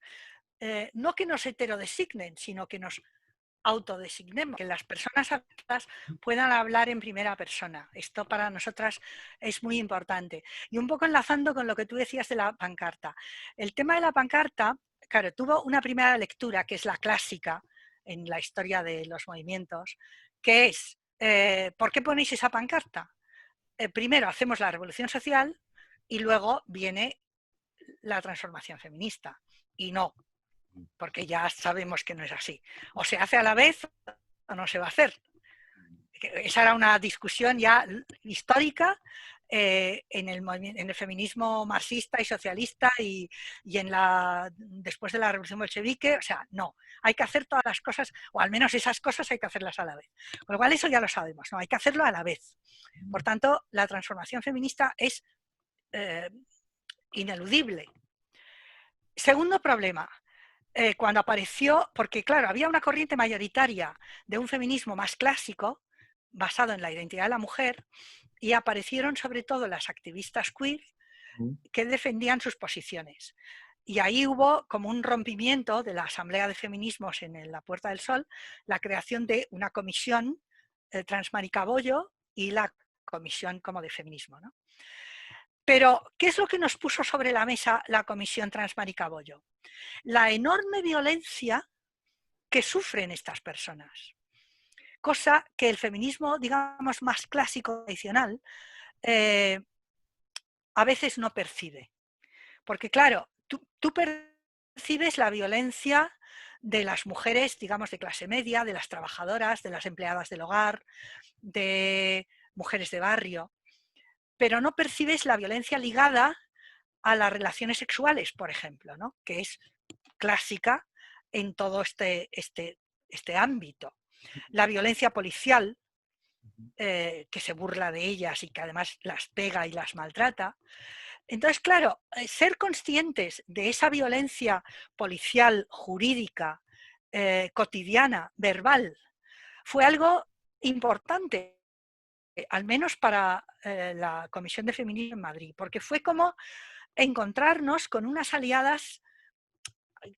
No que nos heterodesignen, sino que nos autodesignemos, que las personas adultas puedan hablar en primera persona. Esto para nosotras es muy importante. Y un poco enlazando con lo que tú decías de la pancarta. El tema de la pancarta, claro, tuvo una primera lectura, que es la clásica en la historia de los movimientos, que es, ¿por qué ponéis esa pancarta? Primero hacemos la revolución social y luego viene la transformación feminista. Y no, porque ya sabemos que no es así. O se hace a la vez o no se va a hacer. Esa era una discusión ya histórica en el feminismo marxista y socialista y después de la revolución bolchevique. O sea, no, hay que hacer todas las cosas, o al menos esas cosas hay que hacerlas a la vez. Con lo cual eso ya lo sabemos, ¿no? Hay que hacerlo a la vez. Por tanto, la transformación feminista es ineludible. Segundo problema, cuando apareció, porque claro, había una corriente mayoritaria de un feminismo más clásico, basado en la identidad de la mujer, y aparecieron sobre todo las activistas queer que defendían sus posiciones. Y ahí hubo como un rompimiento de la Asamblea de Feminismos en la Puerta del Sol, la creación de una comisión, Transmaricabollo, y la comisión como de feminismo, ¿no? Pero, ¿qué es lo que nos puso sobre la mesa la comisión Transmaricabollo? La enorme violencia que sufren estas personas. Cosa que el feminismo, digamos, más clásico, tradicional, a veces no percibe. Porque claro, tú percibes la violencia de las mujeres, digamos, de clase media, de las trabajadoras, de las empleadas del hogar, de mujeres de barrio, pero no percibes la violencia ligada a las relaciones sexuales, por ejemplo, ¿no? Que es clásica en todo este ámbito. La violencia policial, que se burla de ellas y que además las pega y las maltrata. Entonces, claro, ser conscientes de esa violencia policial, jurídica, cotidiana, verbal, fue algo importante, al menos para la Comisión de Feminismo en Madrid, porque fue como encontrarnos con unas aliadas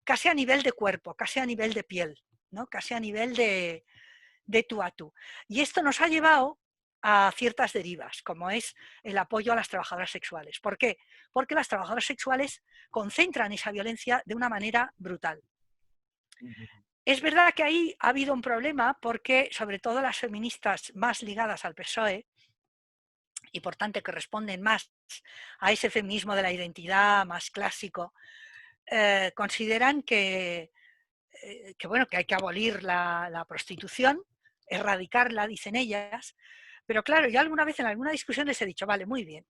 casi a nivel de cuerpo, casi a nivel de piel, ¿no? Casi a nivel de tú a tú. Y esto nos ha llevado a ciertas derivas, como es el apoyo a las trabajadoras sexuales. ¿Por qué? Porque las trabajadoras sexuales concentran esa violencia de una manera brutal. Es verdad que ahí ha habido un problema porque, sobre todo las feministas más ligadas al PSOE, y por tanto que responden más a ese feminismo de la identidad más clásico, consideran bueno, que hay que abolir la prostitución, erradicarla, dicen ellas. Pero claro, yo alguna vez en alguna discusión les he dicho, vale, muy bien,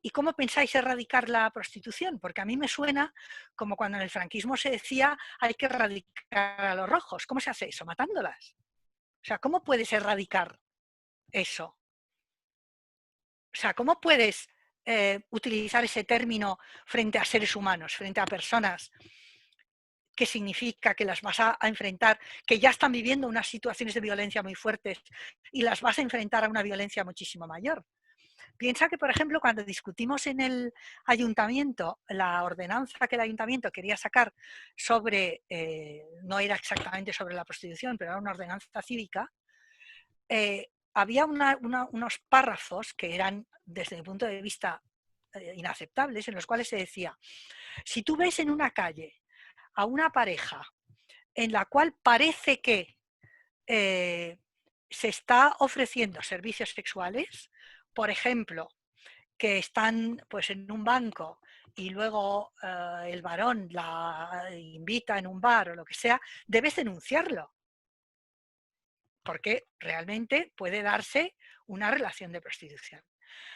¿y cómo pensáis erradicar la prostitución? Porque a mí me suena como cuando en el franquismo se decía hay que erradicar a los rojos. ¿Cómo se hace eso? Matándolas. O sea, ¿cómo puedes erradicar eso? O sea, ¿cómo puedes utilizar ese término frente a seres humanos, frente a personas? ¿Qué significa que las vas a enfrentar, que ya están viviendo unas situaciones de violencia muy fuertes y las vas a enfrentar a una violencia muchísimo mayor? Piensa que, por ejemplo, cuando discutimos en el ayuntamiento la ordenanza que el ayuntamiento quería sacar sobre, no era exactamente sobre la prostitución, pero era una ordenanza cívica, había unos párrafos que eran, desde mi punto de vista, inaceptables, en los cuales se decía, si tú ves en una calle a una pareja en la cual parece que se está ofreciendo servicios sexuales, por ejemplo, que están pues en un banco y luego el varón la invita en un bar o lo que sea, debes denunciarlo, porque realmente puede darse una relación de prostitución.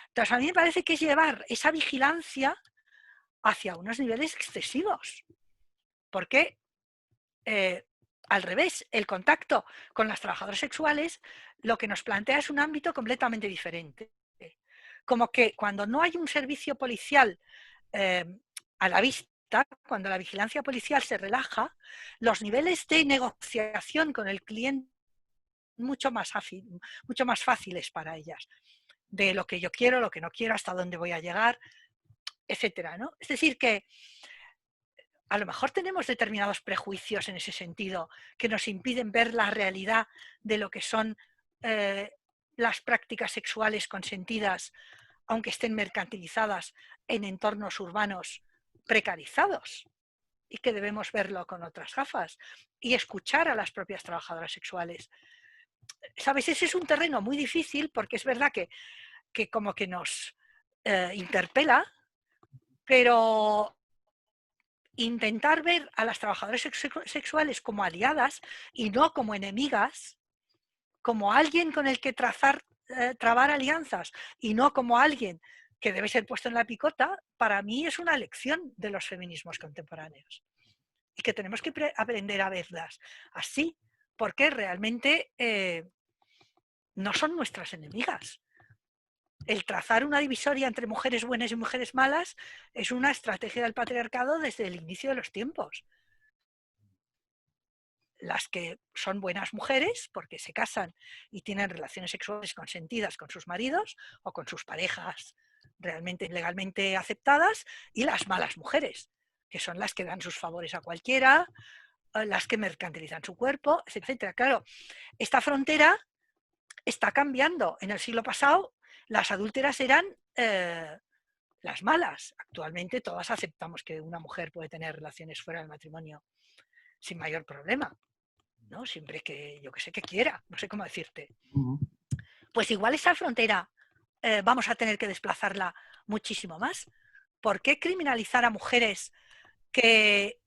Entonces, a mí me parece que es llevar esa vigilancia hacia unos niveles excesivos, porque al revés, el contacto con las trabajadoras sexuales lo que nos plantea es un ámbito completamente diferente. Como que cuando no hay un servicio policial a la vista, cuando la vigilancia policial se relaja, los niveles de negociación con el cliente mucho más fáciles para ellas, de lo que yo quiero, lo que no quiero, hasta dónde voy a llegar, etcétera, ¿no? Es decir, que a lo mejor tenemos determinados prejuicios en ese sentido que nos impiden ver la realidad de lo que son las prácticas sexuales consentidas, aunque estén mercantilizadas en entornos urbanos precarizados, y que debemos verlo con otras gafas y escuchar a las propias trabajadoras sexuales. ¿Sabes? Ese es un terreno muy difícil porque es verdad que como que nos interpela, pero intentar ver a las trabajadoras sexuales como aliadas y no como enemigas, como alguien con el que trabar alianzas y no como alguien que debe ser puesto en la picota, para mí es una lección de los feminismos contemporáneos y que tenemos que aprender a verlas así, porque realmente no son nuestras enemigas. El trazar una divisoria entre mujeres buenas y mujeres malas es una estrategia del patriarcado desde el inicio de los tiempos. Las que son buenas mujeres porque se casan y tienen relaciones sexuales consentidas con sus maridos o con sus parejas realmente legalmente aceptadas, y las malas mujeres, que son las que dan sus favores a cualquiera, las que mercantilizan su cuerpo, etcétera. Claro, esta frontera está cambiando. En el siglo pasado las adúlteras eran las malas. Actualmente todas aceptamos que una mujer puede tener relaciones fuera del matrimonio sin mayor problema, ¿no? Siempre que, yo que sé, que quiera, no sé cómo decirte. Pues igual esa frontera vamos a tener que desplazarla muchísimo más. ¿Por qué criminalizar a mujeres que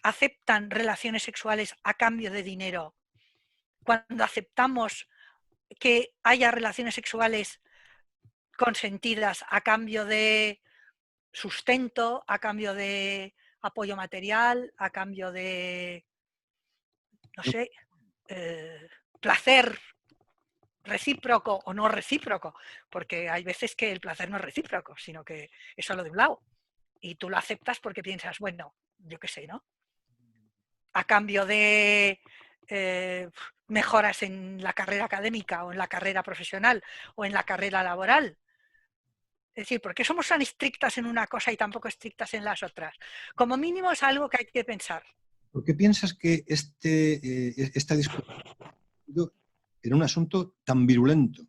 aceptan relaciones sexuales a cambio de dinero cuando aceptamos que haya relaciones sexuales consentidas a cambio de sustento, a cambio de apoyo material, a cambio de, no sé, placer recíproco o no recíproco, porque hay veces que el placer no es recíproco, sino que es solo de un lado. Y tú lo aceptas porque piensas, bueno, yo qué sé, ¿no? A cambio de mejoras en la carrera académica o en la carrera profesional o en la carrera laboral. Es decir, ¿por qué somos tan estrictas en una cosa y tan poco estrictas en las otras? Como mínimo es algo que hay que pensar. ¿Por qué piensas que esta discusión era un asunto tan virulento?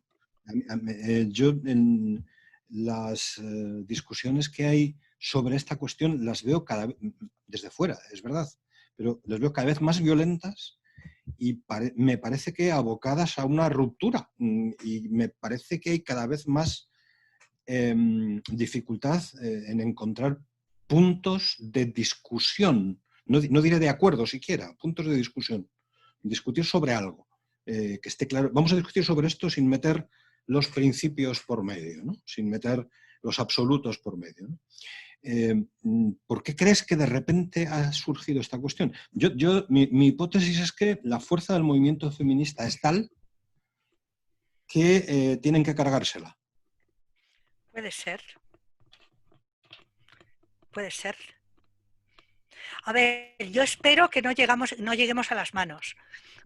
Yo en las discusiones que hay sobre esta cuestión las veo cada vez, desde fuera, es verdad, pero las veo cada vez más violentas y me parece que abocadas a una ruptura, y me parece que hay cada vez más dificultad en encontrar puntos de discusión, no diré de acuerdo siquiera, puntos de discusión, discutir sobre algo, que esté claro. Vamos a discutir sobre esto sin meter los principios por medio, ¿no? Sin meter los absolutos por medio, ¿no? ¿Por qué crees que de repente ha surgido esta cuestión? Mi hipótesis es que la fuerza del movimiento feminista es tal que tienen que cargársela. Puede ser. Puede ser. A ver, yo espero que no lleguemos a las manos,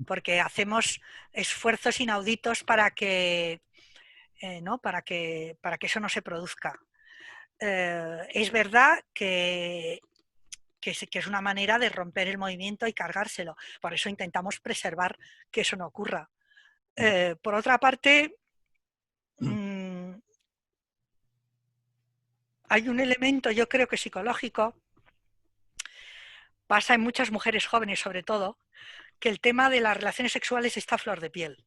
porque hacemos esfuerzos inauditos para que, ¿no? para que eso no se produzca. Es verdad que es una manera de romper el movimiento y cargárselo. Por eso intentamos preservar que eso no ocurra. Por otra parte, hay un elemento, yo creo que psicológico, pasa en muchas mujeres jóvenes sobre todo, que el tema de las relaciones sexuales está a flor de piel.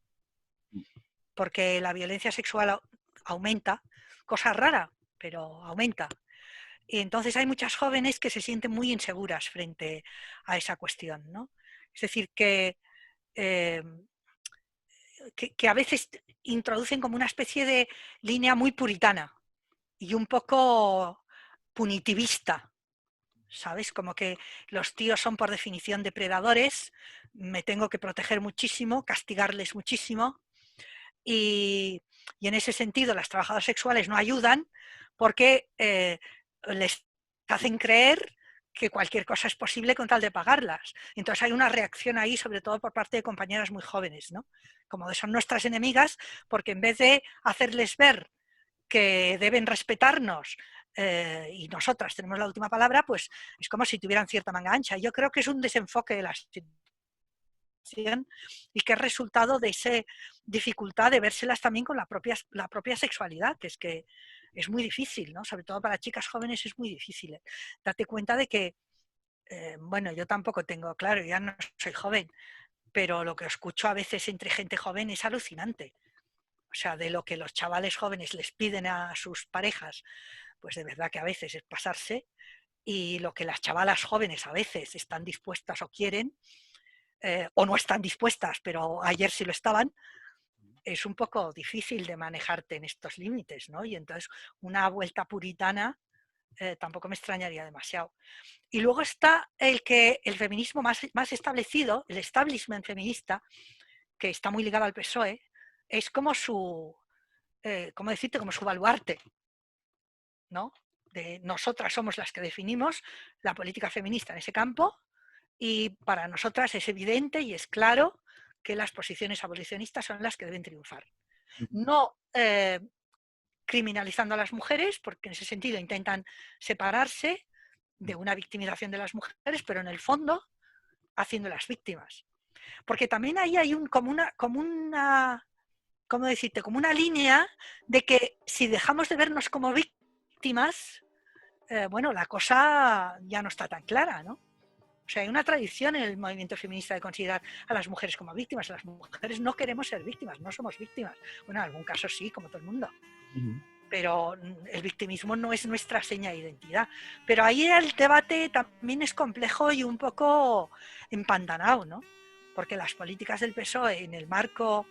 Porque la violencia sexual aumenta, cosa rara, pero aumenta. Y entonces hay muchas jóvenes que se sienten muy inseguras frente a esa cuestión, ¿no? Es decir, que a veces introducen como una especie de línea muy puritana y un poco punitivista, ¿sabes? Como que los tíos son por definición depredadores, me tengo que proteger muchísimo, castigarles muchísimo, y en ese sentido las trabajadoras sexuales no ayudan porque les hacen creer que cualquier cosa es posible con tal de pagarlas. Entonces hay una reacción ahí, sobre todo por parte de compañeras muy jóvenes, ¿no? Como de son nuestras enemigas, porque en vez de hacerles ver que deben respetarnos y nosotras tenemos la última palabra, pues es como si tuvieran cierta manga ancha. Yo creo que es un desenfoque de la situación y que es resultado de esa dificultad de vérselas también con la propia sexualidad, que es muy difícil, ¿no? Sobre todo para chicas jóvenes es muy difícil. Date cuenta de que, bueno, yo tampoco tengo, claro, ya no soy joven, pero lo que escucho a veces entre gente joven es alucinante. O sea, de lo que los chavales jóvenes les piden a sus parejas, pues de verdad que a veces es pasarse, y lo que las chavalas jóvenes a veces están dispuestas o quieren, o no están dispuestas, pero ayer sí lo estaban, es un poco difícil de manejarte en estos límites, ¿no? Y entonces una vuelta puritana tampoco me extrañaría demasiado. Y luego está el feminismo más establecido, el establishment feminista, que está muy ligado al PSOE, es como su, ¿cómo decirte? Como su baluarte, ¿no? De nosotras somos las que definimos la política feminista en ese campo, y para nosotras es evidente y es claro que las posiciones abolicionistas son las que deben triunfar. No criminalizando a las mujeres, porque en ese sentido intentan separarse de una victimización de las mujeres, pero en el fondo haciéndolas víctimas. Porque también ahí hay como una, ¿cómo decirte? Como una línea de que si dejamos de vernos como víctimas, bueno, la cosa ya no está tan clara, ¿no? O sea, hay una tradición en el movimiento feminista de considerar a las mujeres como víctimas. Las mujeres no queremos ser víctimas, no somos víctimas. Bueno, en algún caso sí, como todo el mundo. Pero el victimismo no es nuestra seña de identidad. Pero ahí el debate también es complejo y un poco empantanado, ¿no? Porque las políticas del PSOE en el marco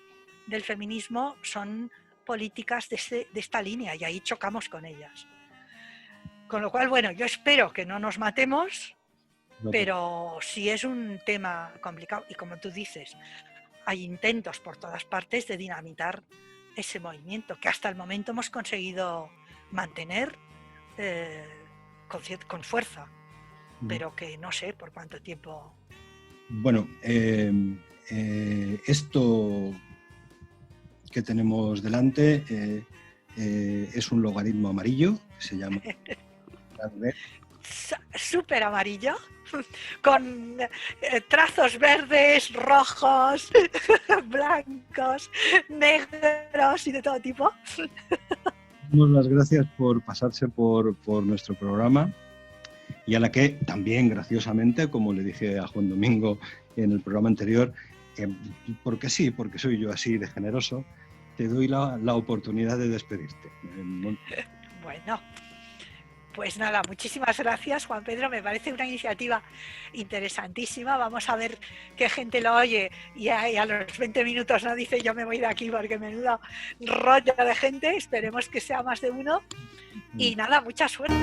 del feminismo son políticas de esta línea y ahí chocamos con ellas. Con lo cual, bueno, yo espero que no nos matemos, pero sí es un tema complicado y como tú dices, hay intentos por todas partes de dinamitar ese movimiento que hasta el momento hemos conseguido mantener con fuerza, pero que no sé por cuánto tiempo. Bueno, esto que tenemos delante es un logaritmo amarillo que se llama súper amarillo, con trazos verdes, rojos, blancos, negros y de todo tipo. Damos las gracias por pasarse por nuestro programa y a la que también, graciosamente, como le dije a Juan Domingo en el programa anterior, porque sí, porque soy yo así de generoso, te doy la oportunidad de despedirte. Bueno, pues nada, muchísimas gracias, Juan Pedro. Me parece una iniciativa interesantísima. Vamos a ver qué gente lo oye y a los 20 minutos no dice yo me voy de aquí porque menudo rollo de gente. Esperemos que sea más de uno. Y nada, mucha suerte.